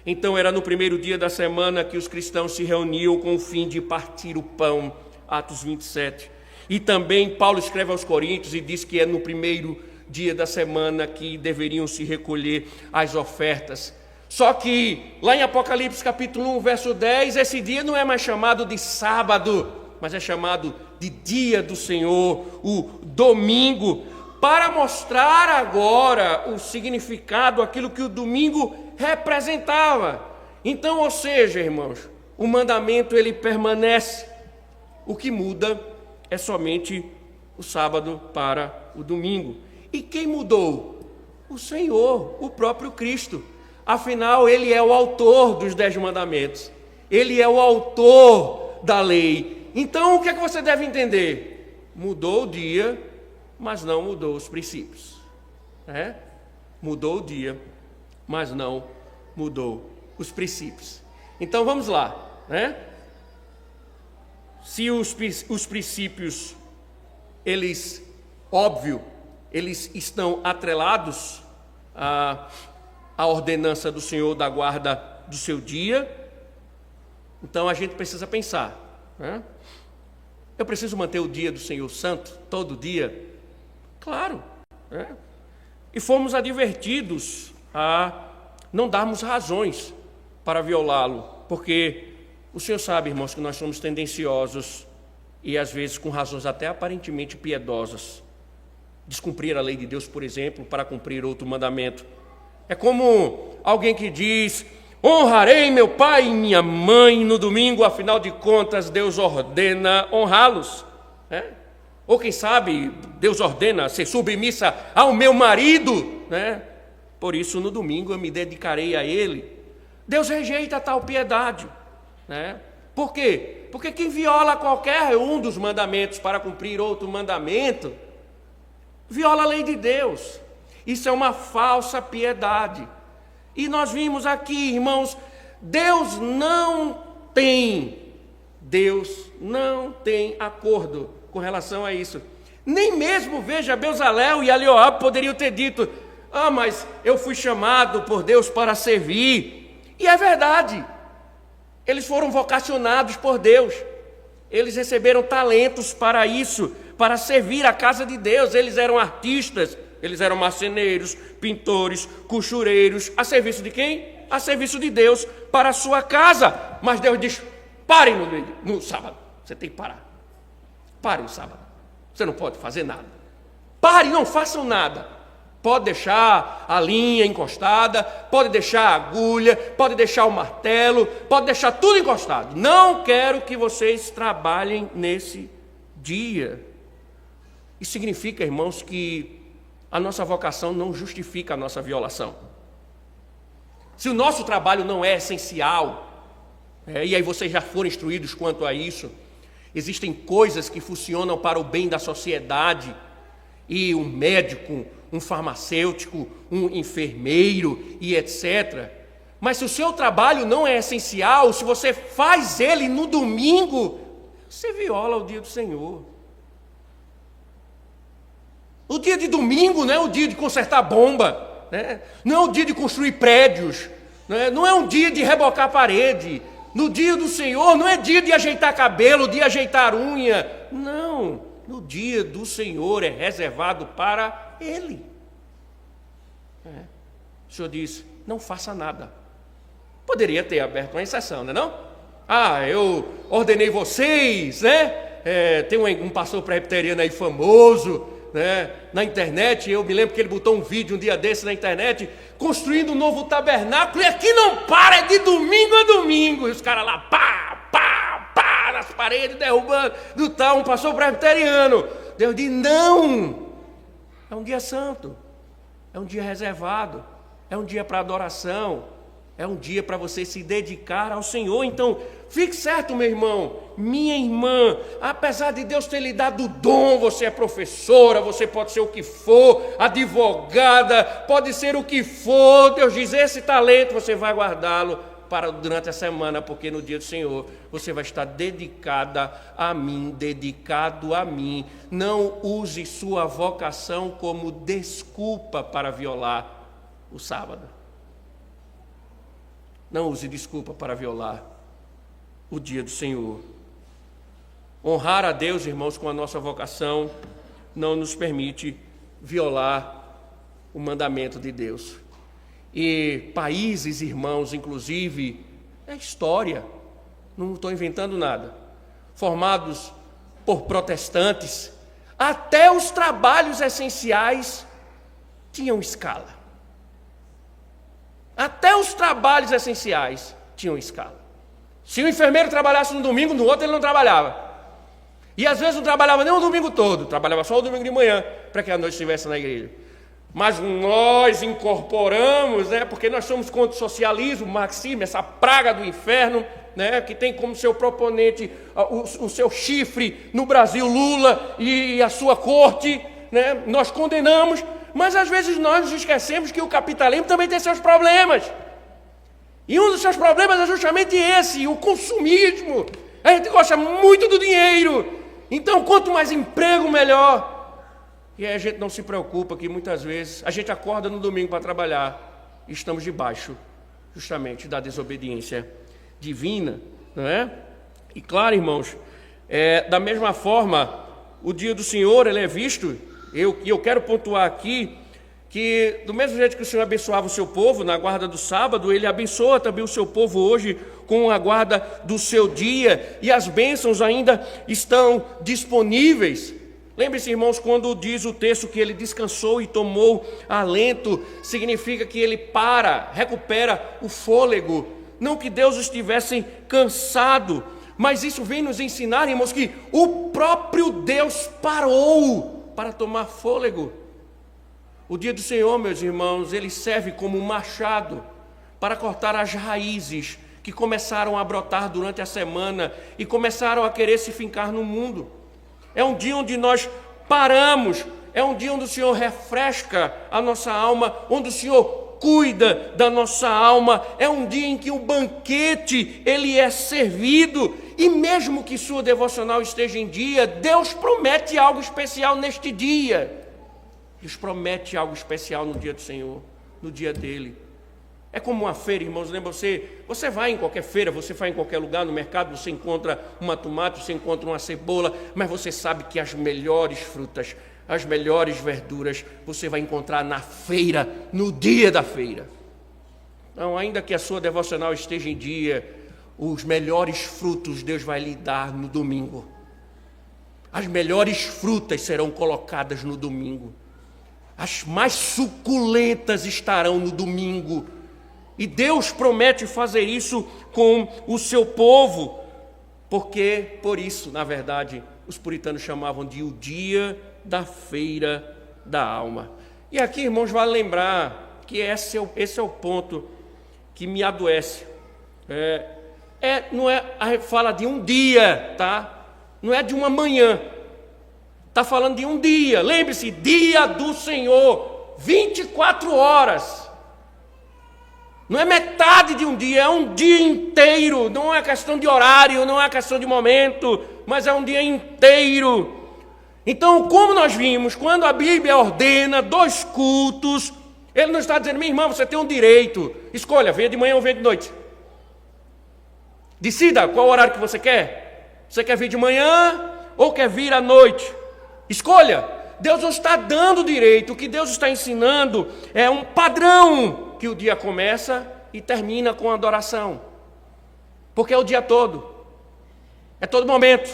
Então era no primeiro dia da semana que os cristãos se reuniam com o fim de partir o pão, Atos 27. E também Paulo escreve aos Coríntios e diz que é no primeiro dia da semana que deveriam se recolher as ofertas. Só que lá em Apocalipse capítulo 1, verso 10, esse dia não é mais chamado de sábado, mas é chamado de dia do Senhor, o domingo, para mostrar agora o significado, aquilo que o domingo representava. Então, ou seja, irmãos, o mandamento ele permanece. O que muda é somente o sábado para o domingo. E quem mudou? O Senhor, o próprio Cristo. Afinal, ele é o autor dos 10 mandamentos. Ele é o autor da lei. Então, o que é que você deve entender? Mudou o dia, mas não mudou os princípios. Mudou o dia, mas não mudou os princípios. Então, vamos lá. Se os princípios, eles, óbvio, eles estão atrelados à ordenança do Senhor da guarda do seu dia. Então a gente precisa pensar, né? Eu preciso manter o dia do Senhor santo todo dia? Claro, né? E fomos advertidos a não darmos razões para violá-lo, porque o Senhor sabe, irmãos, que nós somos tendenciosos e às vezes com razões até aparentemente piedosas. Descumprir a lei de Deus, por exemplo, para cumprir outro mandamento. É como alguém que diz: honrarei meu pai e minha mãe no domingo, afinal de contas Deus ordena honrá-los, né? Ou quem sabe Deus ordena ser submissa ao meu marido, né? Por isso no domingo eu me dedicarei a ele. Deus rejeita tal piedade, né? Por quê? Porque quem viola qualquer um dos mandamentos para cumprir outro mandamento, viola a lei de Deus. Isso é uma falsa piedade. E nós vimos aqui, irmãos, Deus não tem acordo com relação a isso. Nem mesmo, veja, Bezalel e Eliabe poderiam ter dito: mas eu fui chamado por Deus para servir. E é verdade, eles foram vocacionados por Deus, eles receberam talentos para isso, para servir a casa de Deus. Eles eram artistas, eles eram marceneiros, pintores, costureiros, a serviço de quem? A serviço de Deus, para a sua casa. Mas Deus diz: parem no sábado, você tem que parar. Parem no sábado, você não pode fazer nada. Parem, não façam nada. Pode deixar a linha encostada, pode deixar a agulha, pode deixar o martelo, pode deixar tudo encostado. Não quero que vocês trabalhem nesse dia. Isso significa, irmãos, que a nossa vocação não justifica a nossa violação. Se o nosso trabalho não é essencial, e aí vocês já foram instruídos quanto a isso, existem coisas que funcionam para o bem da sociedade, e um médico, um farmacêutico, um enfermeiro e etc. Mas se o seu trabalho não é essencial, se você faz ele no domingo, você viola o dia do Senhor. O dia de domingo não é o dia de consertar bomba, né? Não é o dia de construir prédios, né? Não é um dia de rebocar parede. No dia do Senhor não é dia de ajeitar cabelo, de ajeitar unha. Não, no dia do Senhor é reservado para Ele. O Senhor diz: não faça nada. Poderia ter aberto uma exceção, não é não? Eu ordenei vocês, né? Tem um pastor presbiteriano aí famoso, né, na internet. Eu me lembro que ele botou um vídeo um dia desse na internet, construindo um novo tabernáculo, e aqui não para, é de domingo a domingo. E os caras lá, pá, nas paredes, derrubando, do tal, um pastor presbiteriano. Deus diz: não, é um dia santo, é um dia reservado, é um dia para adoração, é um dia para você se dedicar ao Senhor. Então, fique certo, meu irmão, minha irmã, apesar de Deus ter lhe dado o dom, você é professora, você pode ser o que for, advogada, pode ser o que for, Deus diz: esse talento você vai guardá-lo para durante a semana, porque no dia do Senhor você vai estar dedicada a mim, dedicado a mim. Não use sua vocação como desculpa para violar o sábado. Não use desculpa para violar o dia do Senhor. Honrar a Deus, irmãos, com a nossa vocação não nos permite violar o mandamento de Deus. E países, irmãos, inclusive, é história, não estou inventando nada, formados por protestantes, até os trabalhos essenciais tinham escala. Até os trabalhos essenciais tinham escala. Se o enfermeiro trabalhasse no domingo, no outro ele não trabalhava. E às vezes não trabalhava nem o domingo todo, trabalhava só o domingo de manhã, para que a noite estivesse na igreja. Mas nós incorporamos, né, porque nós somos contra o socialismo, o marxismo, essa praga do inferno, né, que tem como seu proponente o seu chifre no Brasil, Lula e a sua corte, né? Nós condenamos, mas às vezes nós nos esquecemos que o capitalismo também tem seus problemas. E um dos seus problemas é justamente esse, o consumismo. A gente gosta muito do dinheiro, então quanto mais emprego, melhor. E aí a gente não se preocupa que muitas vezes a gente acorda no domingo para trabalhar e estamos debaixo justamente da desobediência divina, não é? E claro, irmãos, da mesma forma, o dia do Senhor, ele é visto, eu quero pontuar aqui, que do mesmo jeito que o Senhor abençoava o seu povo na guarda do sábado, ele abençoa também o seu povo hoje com a guarda do seu dia, e as bênçãos ainda estão disponíveis. Lembre-se, irmãos, quando diz o texto que ele descansou e tomou alento, significa que ele recupera o fôlego. Não que Deus estivesse cansado, mas isso vem nos ensinar, irmãos, que o próprio Deus parou para tomar fôlego. O dia do Senhor, meus irmãos, ele serve como um machado para cortar as raízes que começaram a brotar durante a semana e começaram a querer se fincar no mundo. É um dia onde nós paramos, é um dia onde o Senhor refresca a nossa alma, onde o Senhor cuida da nossa alma, é um dia em que o banquete ele é servido, e mesmo que sua devocional esteja em dia, Deus promete algo especial neste dia. Deus promete algo especial no dia do Senhor, no dia dele. É como uma feira, irmãos, lembra você vai em qualquer feira, você vai em qualquer lugar no mercado, você encontra uma tomate, você encontra uma cebola, mas você sabe que as melhores frutas, as melhores verduras, você vai encontrar na feira, no dia da feira. Então, ainda que a sua devocional esteja em dia, os melhores frutos Deus vai lhe dar no domingo. As melhores frutas serão colocadas no domingo. As mais suculentas estarão no domingo. E Deus promete fazer isso com o seu povo, porque por isso, na verdade, os puritanos chamavam de o dia da feira da alma. E aqui, irmãos, vale lembrar que esse é o ponto que me adoece. Não é a fala de um dia, tá? Não é de uma manhã. Está falando de um dia. Lembre-se, dia do Senhor, 24 horas. Não é metade de um dia, é um dia inteiro. Não é questão de horário, não é questão de momento, mas é um dia inteiro. Então, como nós vimos, quando a Bíblia ordena 2 cultos, ele não está dizendo, minha irmã, você tem um direito. Escolha, venha de manhã ou venha de noite. Decida qual horário que você quer. Você quer vir de manhã ou quer vir à noite? Escolha. Deus não está dando direito. O que Deus está ensinando é um padrão, que o dia começa e termina com adoração. Porque é o dia todo. É todo momento.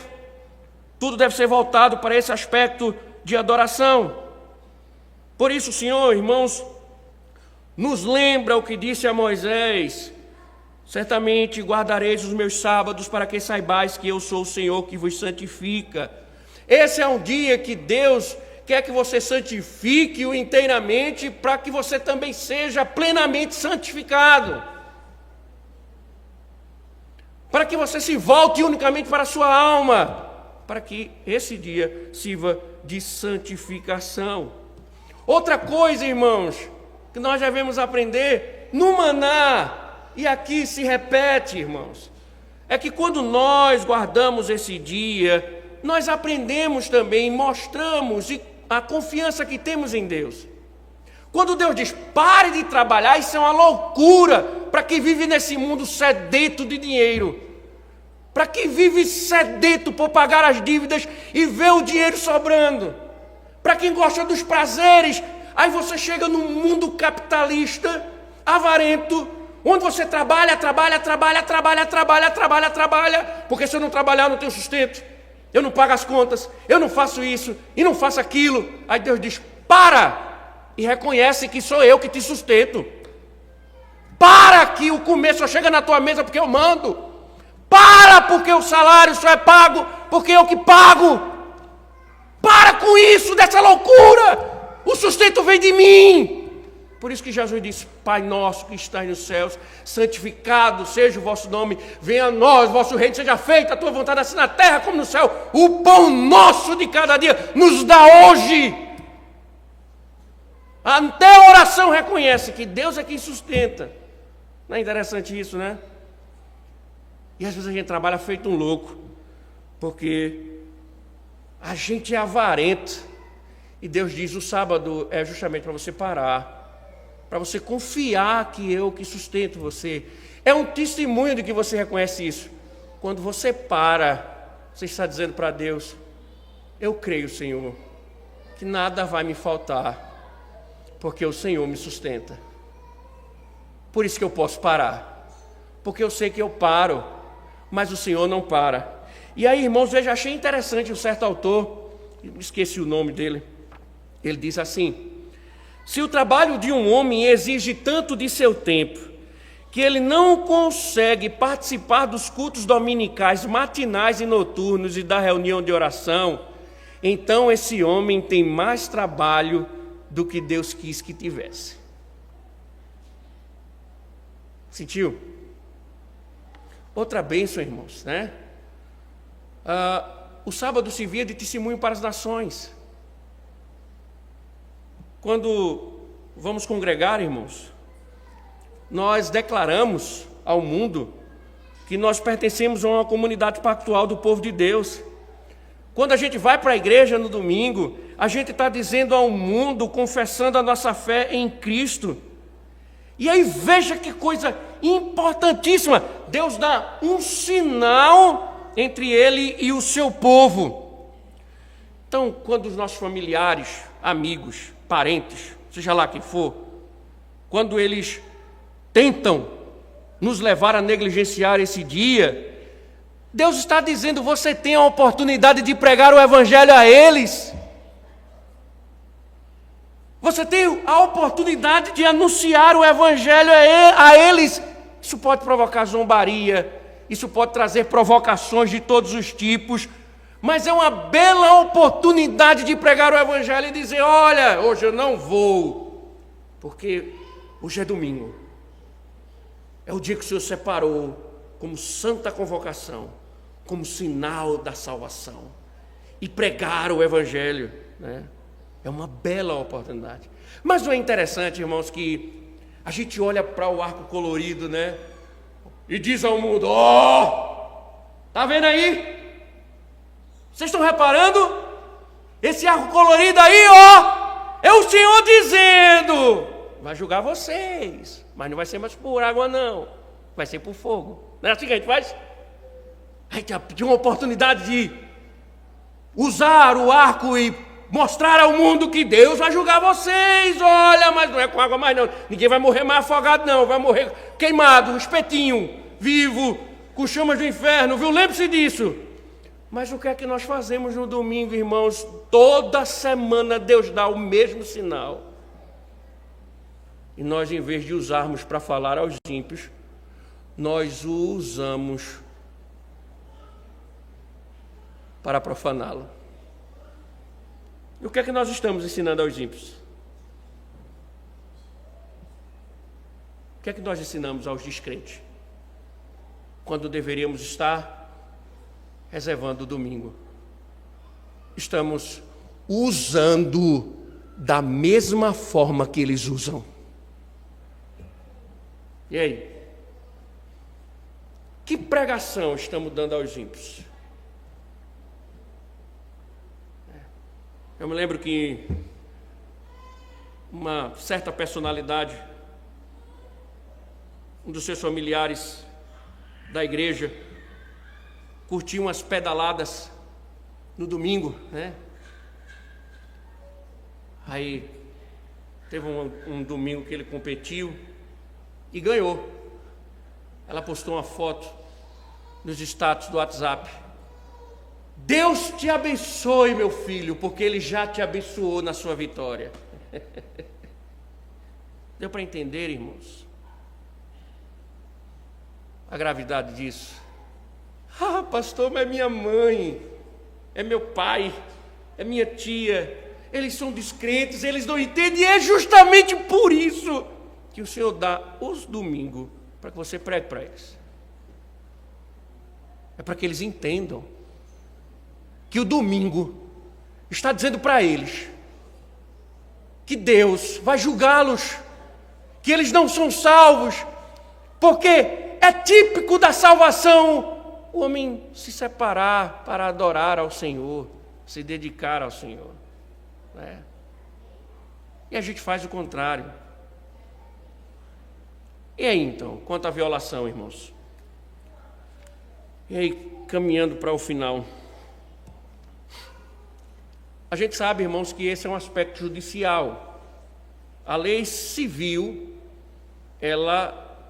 Tudo deve ser voltado para esse aspecto de adoração. Por isso, Senhor, irmãos, nos lembra o que disse a Moisés: certamente guardareis os meus sábados para que saibais que eu sou o Senhor que vos santifica. Esse é um dia que Deus quer que você santifique-o inteiramente para que você também seja plenamente santificado. Para que você se volte unicamente para a sua alma, para que esse dia sirva de santificação. Outra coisa, irmãos, que nós devemos aprender no maná, e aqui se repete, irmãos, é que quando nós guardamos esse dia, nós aprendemos também, mostramos a confiança que temos em Deus. Quando Deus diz, pare de trabalhar, isso é uma loucura para quem vive nesse mundo sedento de dinheiro. Para quem vive sedento por pagar as dívidas e vê o dinheiro sobrando. Para quem gosta dos prazeres, aí você chega num mundo capitalista, avarento, onde você trabalha, porque se eu não trabalhar eu não tenho sustento. Eu não pago as contas, eu não faço isso e não faço aquilo. Aí Deus diz, para! E reconhece que sou eu que te sustento. Para, que o comer só chega na tua mesa porque eu mando. Para, porque o salário só é pago porque eu que pago. Para com isso, dessa loucura. O sustento vem de mim. Por isso que Jesus disse, Pai nosso que estás nos céus, santificado seja o vosso nome, venha a nós, vosso reino, seja feita a tua vontade, assim na terra como no céu. O pão nosso de cada dia nos dá hoje. Até a oração reconhece que Deus é quem sustenta. Não é interessante isso, né? E às vezes a gente trabalha feito um louco, porque a gente é avarento. E Deus diz: o sábado é justamente para você parar, para você confiar que eu que sustento você. É um testemunho de que você reconhece isso. Quando você para, você está dizendo para Deus: eu creio, Senhor, que nada vai me faltar, porque o Senhor me sustenta. Por isso que eu posso parar, porque eu sei que eu paro, mas o Senhor não para. E aí, irmãos, veja, achei interessante um certo autor, esqueci o nome dele, ele diz assim: se o trabalho de um homem exige tanto de seu tempo, que ele não consegue participar dos cultos dominicais, matinais e noturnos e da reunião de oração, então esse homem tem mais trabalho do que Deus quis que tivesse. Sentiu? Outra bênção, irmãos, né? O sábado servia de testemunho para as nações. Quando vamos congregar, irmãos, nós declaramos ao mundo que nós pertencemos a uma comunidade pactual do povo de Deus. Quando a gente vai para a igreja no domingo, a gente está dizendo ao mundo, confessando a nossa fé em Cristo. E aí veja que coisa importantíssima, Deus dá um sinal entre Ele e o seu povo. Então, quando os nossos familiares, amigos, parentes, seja lá quem for, quando eles tentam nos levar a negligenciar esse dia, Deus está dizendo: você tem a oportunidade de pregar o evangelho a eles. Você tem a oportunidade de anunciar o evangelho a eles. Isso pode provocar zombaria, isso pode trazer provocações de todos os tipos, mas é uma bela oportunidade de pregar o evangelho e dizer: olha, hoje eu não vou, porque hoje é domingo. É o dia que o Senhor separou como santa convocação, como sinal da salvação. E pregar o evangelho, né? É uma bela oportunidade. Mas não é interessante, irmãos, que a gente olha para o arco colorido, né? E diz ao mundo: tá vendo aí? Vocês estão reparando? Esse arco colorido aí, é o Senhor dizendo: vai julgar vocês, mas não vai ser mais por água não, vai ser por fogo. Não é assim que a gente faz? A gente tinha uma oportunidade de usar o arco e mostrar ao mundo que Deus vai julgar vocês. Olha, mas não é com água mais não, ninguém vai morrer mais afogado não, vai morrer queimado, espetinho, vivo, com chamas do inferno, viu? Lembre-se disso. Mas o que é que nós fazemos no domingo, irmãos? Toda semana Deus dá o mesmo sinal. E nós, em vez de usarmos para falar aos ímpios, nós o usamos para profaná-lo. E o que é que nós estamos ensinando aos ímpios? O que é que nós ensinamos aos descrentes? Quando deveríamos estar reservando o domingo. Estamos usando da mesma forma que eles usam. E aí? Que pregação estamos dando aos ímpios? Eu me lembro que uma certa personalidade, um dos seus familiares da igreja, curtiu umas pedaladas no domingo, né? Aí teve um domingo que ele competiu e ganhou. Ela postou uma foto nos status do WhatsApp: Deus te abençoe, meu filho, porque Ele já te abençoou na sua vitória. Deu para entender, irmãos, a gravidade disso? Ah, pastor, mas é minha mãe, é meu pai, é minha tia, eles são descrentes, eles não entendem, e é justamente por isso que o Senhor dá os domingos para que você pregue para eles. É para que eles entendam que o domingo está dizendo para eles que Deus vai julgá-los, que eles não são salvos, porque é típico da salvação o homem se separar para adorar ao Senhor, se dedicar ao Senhor, né? E a gente faz o contrário. E aí então, quanto à violação, irmãos? E aí, caminhando para o final. A gente sabe, irmãos, que esse é um aspecto judicial. A lei civil, ela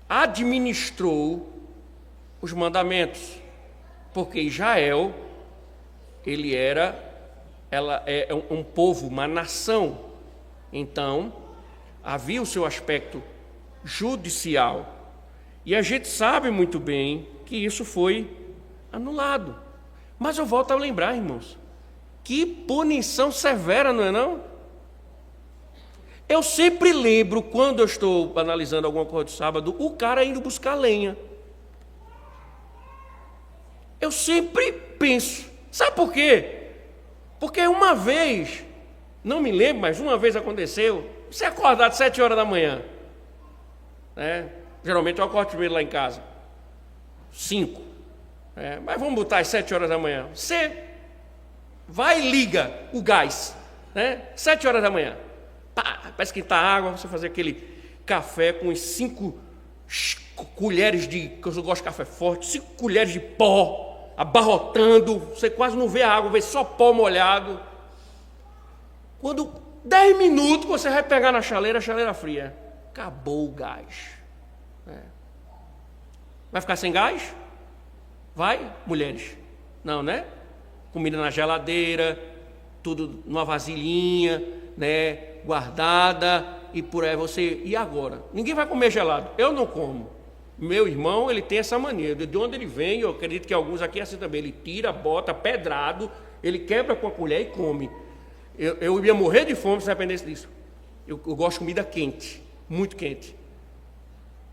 administrou os mandamentos, porque Israel, ela é um povo, uma nação. Então, havia o seu aspecto judicial. E a gente sabe muito bem que isso foi anulado. Mas eu volto a lembrar, irmãos, que punição severa, não é não? Eu sempre lembro, quando eu estou analisando alguma coisa de sábado, o cara indo buscar lenha. Eu sempre penso, sabe por quê? Porque uma vez, não me lembro, mas uma vez aconteceu, você acordar de 7 horas da manhã, né? Geralmente eu acordo primeiro lá em casa, 5, mas vamos botar às 7 horas da manhã. Você vai e liga o gás, né? 7 horas da manhã, pá, para esquentar água, você fazer aquele café com os 5 colheres de, que eu gosto de café forte, 5 colheres de pó, abarrotando, você quase não vê a água, vê só pó molhado. Quando 10 minutos você vai pegar na chaleira, a chaleira fria, acabou o gás. Vai ficar sem gás? Vai, mulheres? Não, né? Comida na geladeira, tudo numa vasilhinha, né? Guardada, e por aí você... E agora? Ninguém vai comer gelado. Eu não como. Meu irmão, ele tem essa mania. De onde ele vem, eu acredito que alguns aqui assim também. Ele tira, bota, pedrado, ele quebra com a colher e come. Eu ia morrer de fome se dependesse disso. Eu gosto de comida quente, muito quente.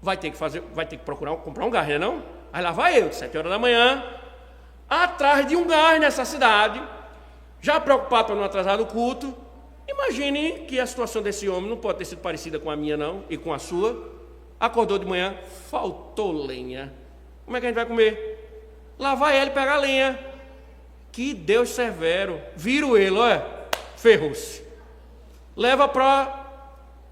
Vai ter que comprar um gás, né não? Aí lá vai eu, 7 horas da manhã, atrás de um gás nessa cidade, já preocupado para não atrasar do culto. Imagine que a situação desse homem não pode ter sido parecida com a minha não, e com a sua. Acordou de manhã, faltou lenha. Como é que a gente vai comer? Lá vai ele pegar lenha. Que Deus severo. Viro ele, olha, ferrou-se. Leva para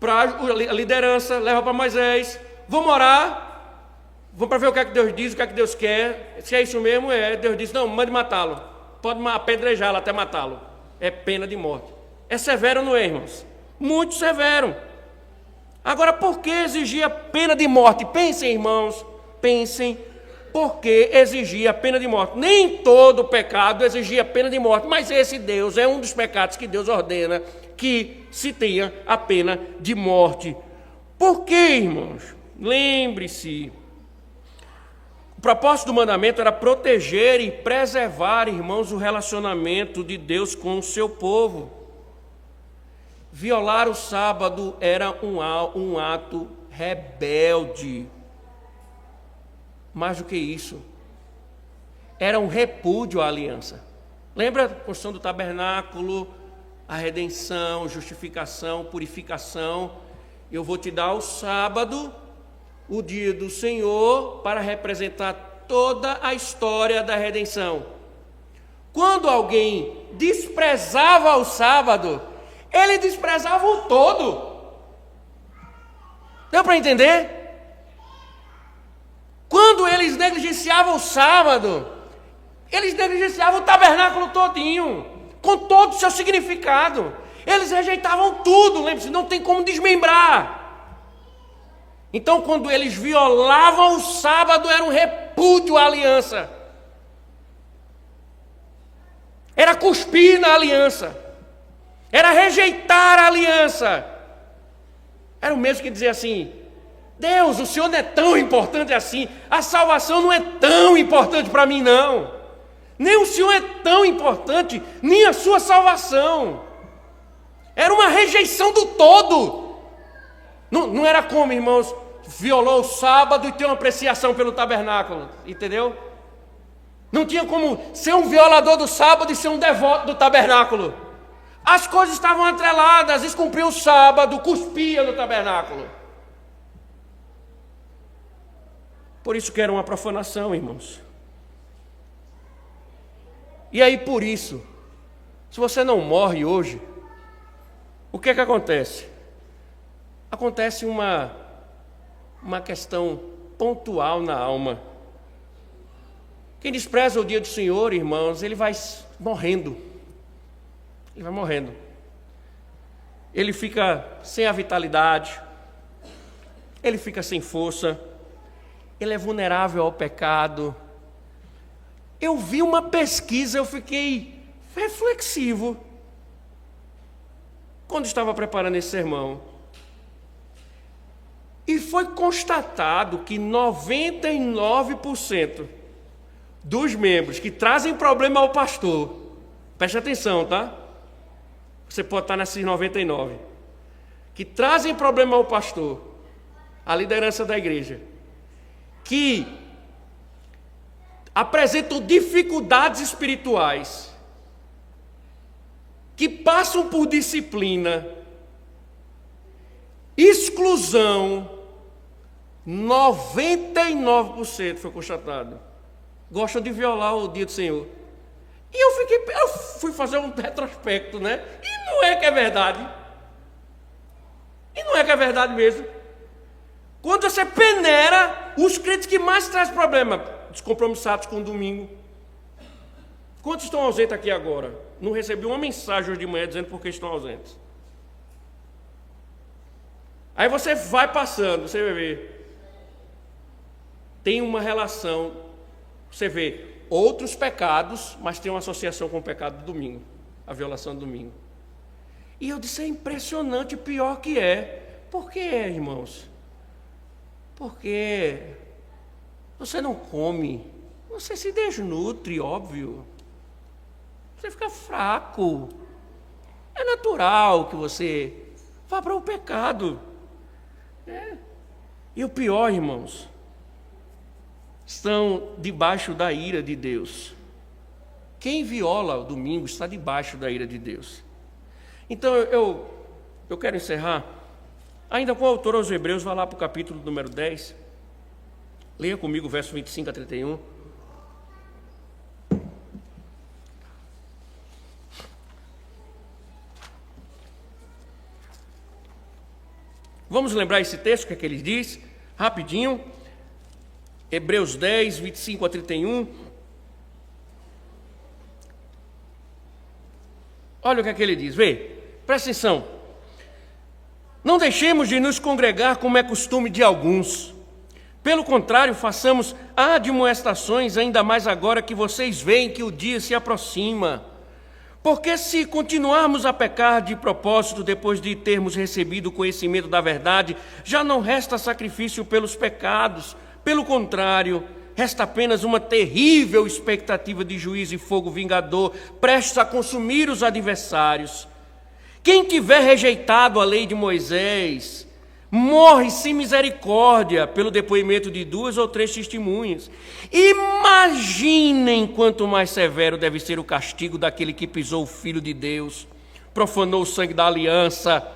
a liderança, leva para Moisés. Vamos orar, vamos para ver o que é que Deus diz, o que é que Deus quer. Se é isso mesmo, Deus diz, não, mande matá-lo. Pode apedrejá-lo até matá-lo. É pena de morte. É severo, não é, irmãos? Muito severo. Agora, por que exigia pena de morte? Pensem, irmãos, pensem, por que exigia pena de morte? Nem todo pecado exigia pena de morte, mas esse Deus é um dos pecados que Deus ordena que se tenha a pena de morte. Por que, irmãos? Lembre-se, o propósito do mandamento era proteger e preservar, irmãos, o relacionamento de Deus com o seu povo. Violar o sábado era um ato rebelde. Mais do que isso, era um repúdio à aliança. Lembra a construção do tabernáculo, a redenção, justificação, purificação? Eu vou te dar o sábado, o dia do Senhor, para representar toda a história da redenção. Quando alguém desprezava o sábado, ele desprezava o todo. Deu para entender? Quando eles negligenciavam o sábado, eles negligenciavam o tabernáculo todinho, com todo o seu significado. Eles rejeitavam tudo, lembre-se, não tem como desmembrar. Então, quando eles violavam o sábado, era um repúdio à aliança. Era cuspir na aliança. Era rejeitar a aliança. Era o mesmo que dizer assim, Deus, o Senhor não é tão importante assim. A salvação não é tão importante para mim, não. Nem o Senhor é tão importante, nem a sua salvação. Era uma rejeição do todo. Não era como, irmãos, violou o sábado e tem uma apreciação pelo tabernáculo, entendeu? Não tinha como ser um violador do sábado e ser um devoto do tabernáculo. As coisas estavam atreladas, descumpria o sábado, cuspia no tabernáculo. Por isso que era uma profanação, irmãos. E aí por isso, se você não morre hoje, o que é que acontece? Acontece uma questão pontual na alma. Quem despreza o dia do Senhor, irmãos, ele vai morrendo. Ele vai morrendo. Ele fica sem a vitalidade, ele fica sem força, ele é vulnerável ao pecado. Eu vi uma pesquisa, eu fiquei reflexivo quando estava preparando esse sermão. E foi constatado que 99% dos membros que trazem problema ao pastor, preste atenção, tá? Você pode estar nesses 99, que trazem problema ao pastor, à liderança da igreja, que apresentam dificuldades espirituais, que passam por disciplina, exclusão, 99% foi constatado, gostam de violar o dia do Senhor. E eu fui fazer um retrospecto, né? E não é que é verdade. E não é que é verdade mesmo. Quando você peneira, os crentes que mais trazem problema, descompromissados com o domingo. Quantos estão ausentes aqui agora? Não recebi uma mensagem hoje de manhã dizendo por que estão ausentes. Aí você vai passando, você vai ver. Tem uma relação, você vê outros pecados, mas tem uma associação com o pecado do domingo, a violação do domingo. E eu disse, é impressionante, pior que é. Por que, irmãos? Porque você não come, você se desnutre, óbvio. Você fica fraco. É natural que você vá para o pecado. E o pior, irmãos, estão debaixo da ira de Deus. Quem viola o domingo está debaixo da ira de Deus. Então eu quero encerrar, ainda com o autor aos Hebreus, vai lá para o capítulo número 10. Leia comigo o verso 25 a 31. Vamos lembrar esse texto, o que é que ele diz? Rapidinho. Hebreus 10, 25 a 31. Olha o que é que ele diz, vê, presta atenção. Não deixemos de nos congregar como é costume de alguns. Pelo contrário, façamos admoestações, ainda mais agora que vocês veem que o dia se aproxima. Porque se continuarmos a pecar de propósito depois de termos recebido o conhecimento da verdade, já não resta sacrifício pelos pecados. Pelo contrário, resta apenas uma terrível expectativa de juízo e fogo vingador, prestes a consumir os adversários. Quem tiver rejeitado a lei de Moisés, morre sem misericórdia pelo depoimento de 2 ou 3 testemunhas. Imaginem quanto mais severo deve ser o castigo daquele que pisou o Filho de Deus, profanou o sangue da aliança,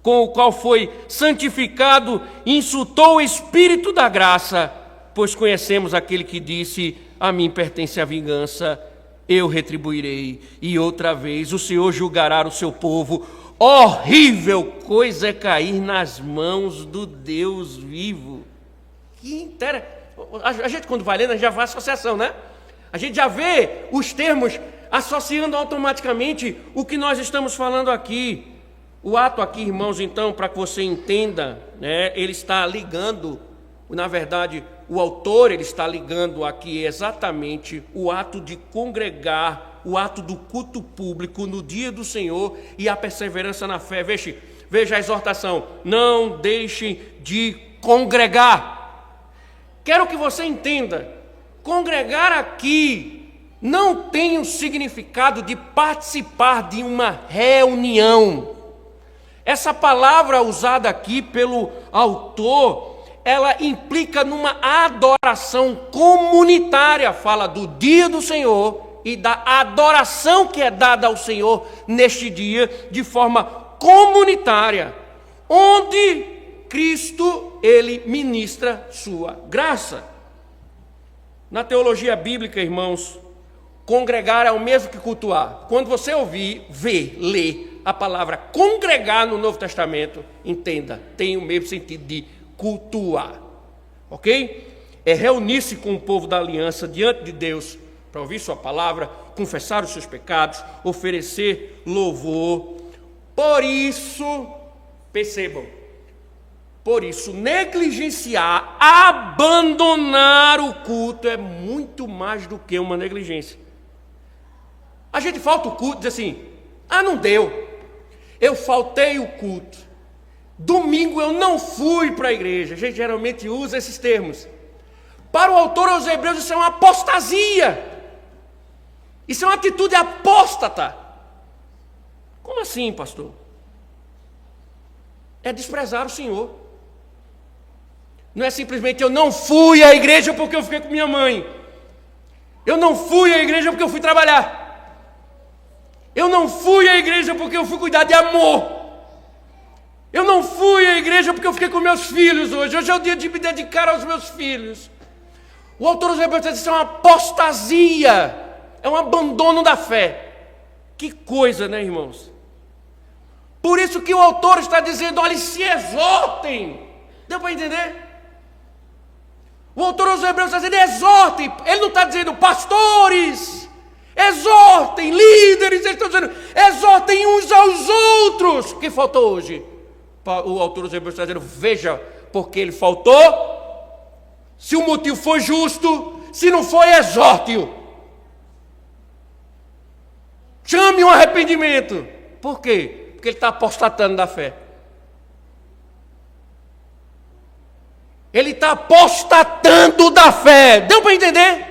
com o qual foi santificado, insultou o Espírito da graça, pois conhecemos aquele que disse, a mim pertence a vingança, eu retribuirei, e outra vez o Senhor julgará o seu povo. Horrível coisa é cair nas mãos do Deus vivo. Que interessante. A gente quando vai lendo, a gente já faz associação, né? A gente já vê os termos associando automaticamente o que nós estamos falando aqui. O ato aqui, irmãos, então, para que você entenda, né, ele está ligando, na verdade, o autor, ele está ligando aqui exatamente o ato de congregar, o ato do culto público no dia do Senhor e a perseverança na fé. Veja a exortação, não deixem de congregar. Quero que você entenda, congregar aqui não tem o significado de participar de uma reunião. Essa palavra usada aqui pelo autor, ela implica numa adoração comunitária, fala do dia do Senhor e da adoração que é dada ao Senhor neste dia de forma comunitária, onde Cristo, ele ministra sua graça. Na teologia bíblica, irmãos, congregar é o mesmo que cultuar. Quando você ouvir, ver, ler a palavra congregar no Novo Testamento, entenda, tem o mesmo sentido de cultuar, ok? É reunir-se com o povo da aliança diante de Deus para ouvir sua palavra, confessar os seus pecados, oferecer louvor. Por isso, percebam, por isso, negligenciar, abandonar o culto é muito mais do que uma negligência. A gente falta o culto, diz assim, não deu, eu faltei o culto, domingo eu não fui para a igreja. A gente geralmente usa esses termos. Para o autor aos Hebreus isso é uma apostasia, isso é uma atitude apóstata. Como assim, pastor? É desprezar o Senhor. Não é simplesmente eu não fui à igreja porque eu fiquei com minha mãe. Eu não fui à igreja porque eu fui trabalhar. Eu não fui à igreja porque eu fui cuidar de amor. Eu não fui à igreja porque eu fiquei com meus filhos hoje. Hoje é o dia de me dedicar aos meus filhos. O autor dos Hebreus diz que isso é uma apostasia, é um abandono da fé. Que coisa, né, irmãos? Por isso que o autor está dizendo, olha, se exortem. Deu para entender? O autor dos Hebreus está dizendo, exortem. Ele não está dizendo, pastores, exortem, líderes. Ele está dizendo, exortem uns aos outros. O que faltou hoje? O autor dos Hebreus está dizendo, veja, porque ele faltou. Se o motivo foi justo, se não foi, exorte-o. Chame um arrependimento. Por quê? Porque ele está apostatando da fé. Ele está apostatando da fé. Deu para entender?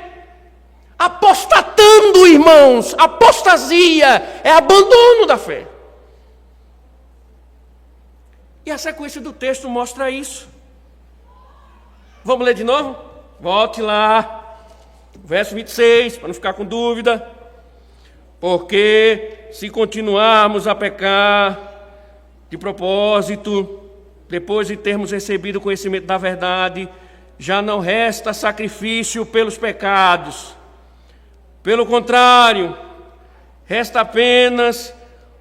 Apostatando, irmãos. Apostasia é abandono da fé. E a sequência do texto mostra isso. Vamos ler de novo? Volte lá. Verso 26, para não ficar com dúvida. Porque se continuarmos a pecar de propósito, depois de termos recebido o conhecimento da verdade, já não resta sacrifício pelos pecados. Pelo contrário, resta apenas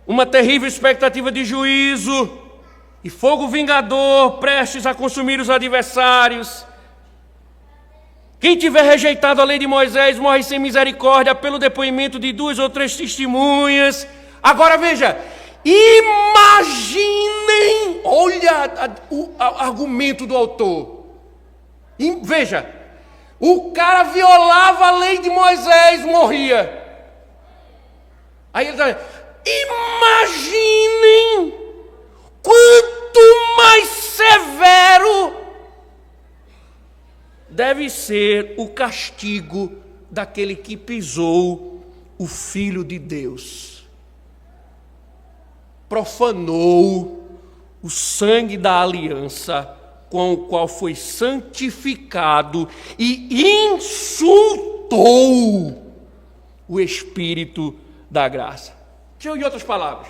uma terrível expectativa de juízo e fogo vingador prestes a consumir os adversários. Quem tiver rejeitado a lei de Moisés morre sem misericórdia pelo depoimento de 2 ou 3 testemunhas. Agora veja, imaginem, olha o argumento do autor. Veja, o cara violava a lei de Moisés, morria. Aí ele diz, imaginem quanto mais severo deve ser o castigo daquele que pisou o Filho de Deus. Profanou o sangue da aliança com o qual foi santificado e insultou o Espírito da graça. Deixa eu, em outras palavras,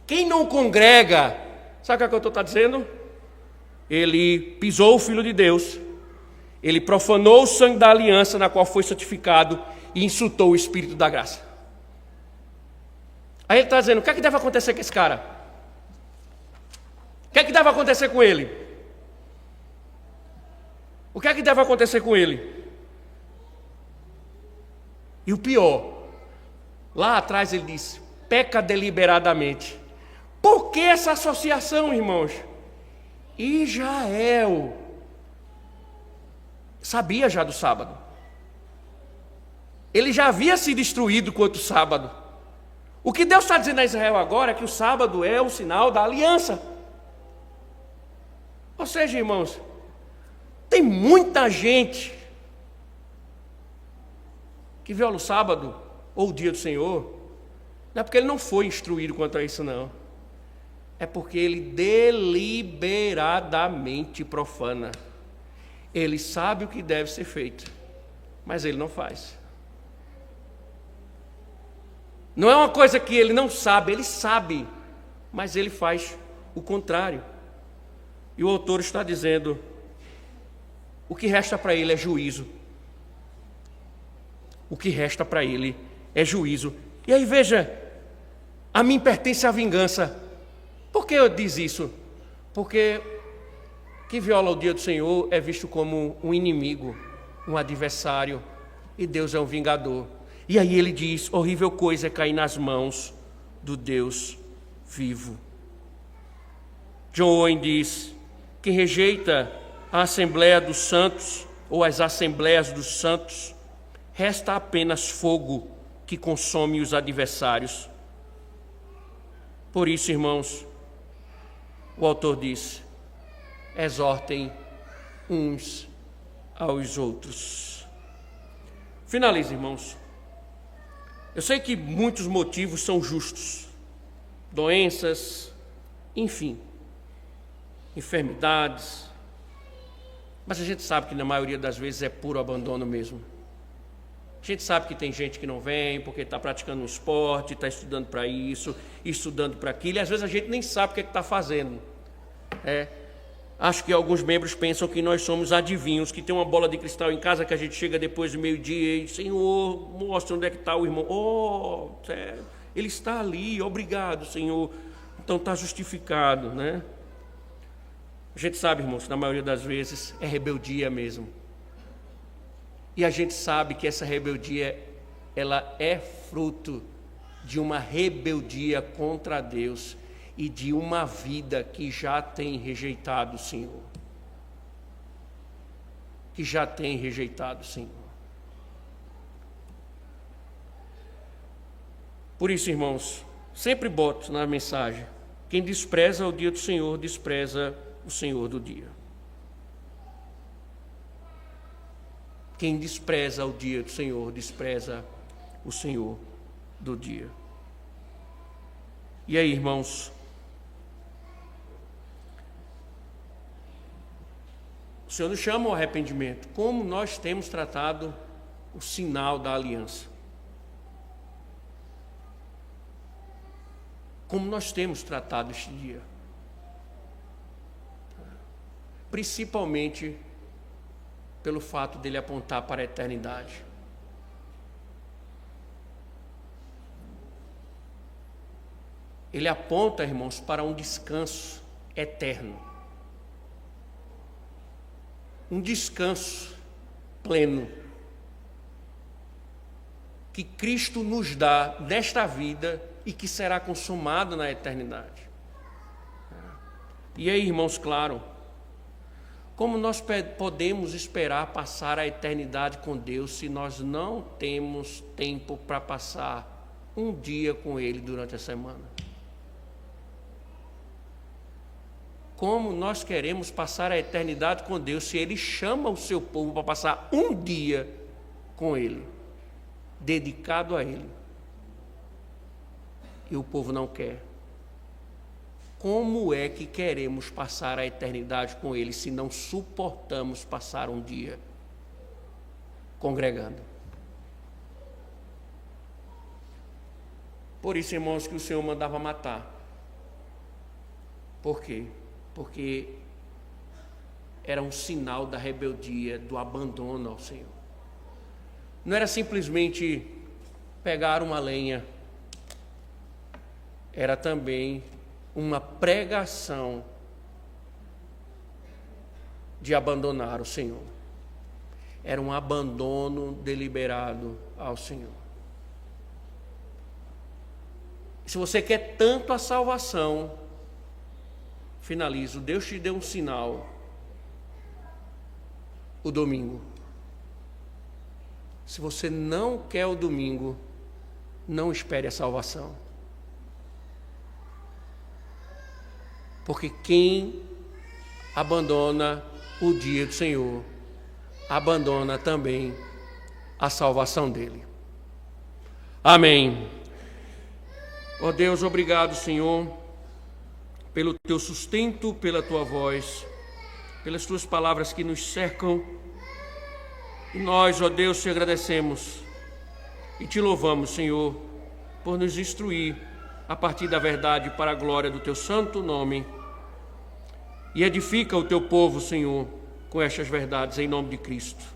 quem não congrega, sabe o que o autor está dizendo? Ele pisou o Filho de Deus, ele profanou o sangue da aliança na qual foi santificado e insultou o Espírito da graça. Aí ele está dizendo, o que é que deve acontecer com esse cara? O que é que deve acontecer com ele? O que é que deve acontecer com ele? E o pior, lá atrás ele disse, peca deliberadamente. Por que essa associação, irmãos? Israel sabia já do sábado. Ele já havia sido instruído quanto o sábado. O que Deus está dizendo a Israel agora é que o sábado é o sinal da aliança. Ou seja, irmãos, tem muita gente que viola o sábado ou o dia do Senhor, não é porque ele não foi instruído quanto a isso, não. É porque ele deliberadamente profana. Ele sabe o que deve ser feito, mas ele não faz. Não é uma coisa que ele não sabe, ele sabe, mas ele faz o contrário. E o autor está dizendo, o que resta para ele é juízo. O que resta para ele é juízo. E aí veja, A mim pertence a vingança. Por que eu diz isso? Porque quem viola o dia do Senhor é visto como um inimigo, um adversário, e Deus é um vingador. E aí ele diz, horrível coisa é cair nas mãos do Deus vivo. John Owen diz, quem rejeita a Assembleia dos Santos, ou as Assembleias dos Santos, resta apenas fogo que consome os adversários. Por isso, irmãos, o autor diz, exortem uns aos outros. Finalize, irmãos. Eu sei que muitos motivos são justos. Doenças, enfim, enfermidades. Mas a gente sabe que na maioria das vezes é puro abandono mesmo. A gente sabe que tem gente que não vem porque está praticando um esporte, está estudando para isso, estudando para aquilo, e às vezes a gente nem sabe o que está fazendo. Acho que alguns membros pensam que nós somos adivinhos, que tem uma bola de cristal em casa que a gente chega depois do meio-dia e, Senhor, mostra onde é que está o irmão. Ele está ali, obrigado, Senhor. Então está justificado, né? A gente sabe, irmãos, na maioria das vezes é rebeldia mesmo. E a gente sabe que essa rebeldia, ela é fruto de uma rebeldia contra Deus e de uma vida que já tem rejeitado o Senhor. Que já tem rejeitado o Senhor. Por isso, irmãos, sempre boto na mensagem, quem despreza o dia do Senhor, despreza o Senhor do dia. Quem despreza o dia do Senhor, despreza o Senhor do dia. E aí, irmãos, o Senhor nos chama ao arrependimento. Como nós temos tratado o sinal da aliança? Como nós temos tratado este dia? Principalmente pelo fato dele apontar para a eternidade. Ele aponta, irmãos, para um descanso eterno. Um descanso pleno. Que Cristo nos dá nesta vida e que será consumado na eternidade. E aí, irmãos, claro, como nós podemos esperar passar a eternidade com Deus se nós não temos tempo para passar um dia com Ele durante a semana? Como nós queremos passar a eternidade com Deus se Ele chama o seu povo para passar um dia com Ele, dedicado a Ele, e o povo não quer? Como é que queremos passar a eternidade com Ele se não suportamos passar um dia congregando? Por isso, irmãos, que o Senhor mandava matar. Por quê? Porque era um sinal da rebeldia, do abandono ao Senhor. Não era simplesmente pegar uma lenha, era também uma pregação de abandonar o Senhor. Era um abandono deliberado ao Senhor. Se você quer tanto a salvação, finalizo, Deus te deu um sinal, o domingo. Se você não quer o domingo, não espere a salvação. Porque quem abandona o dia do Senhor, abandona também a salvação dele. Amém. Ó Deus, obrigado, Senhor, pelo teu sustento, pela tua voz, pelas tuas palavras que nos cercam. E nós, ó Deus, te agradecemos e te louvamos, Senhor, por nos instruir a partir da verdade para a glória do teu santo nome. E edifica o teu povo, Senhor, com estas verdades, em nome de Cristo.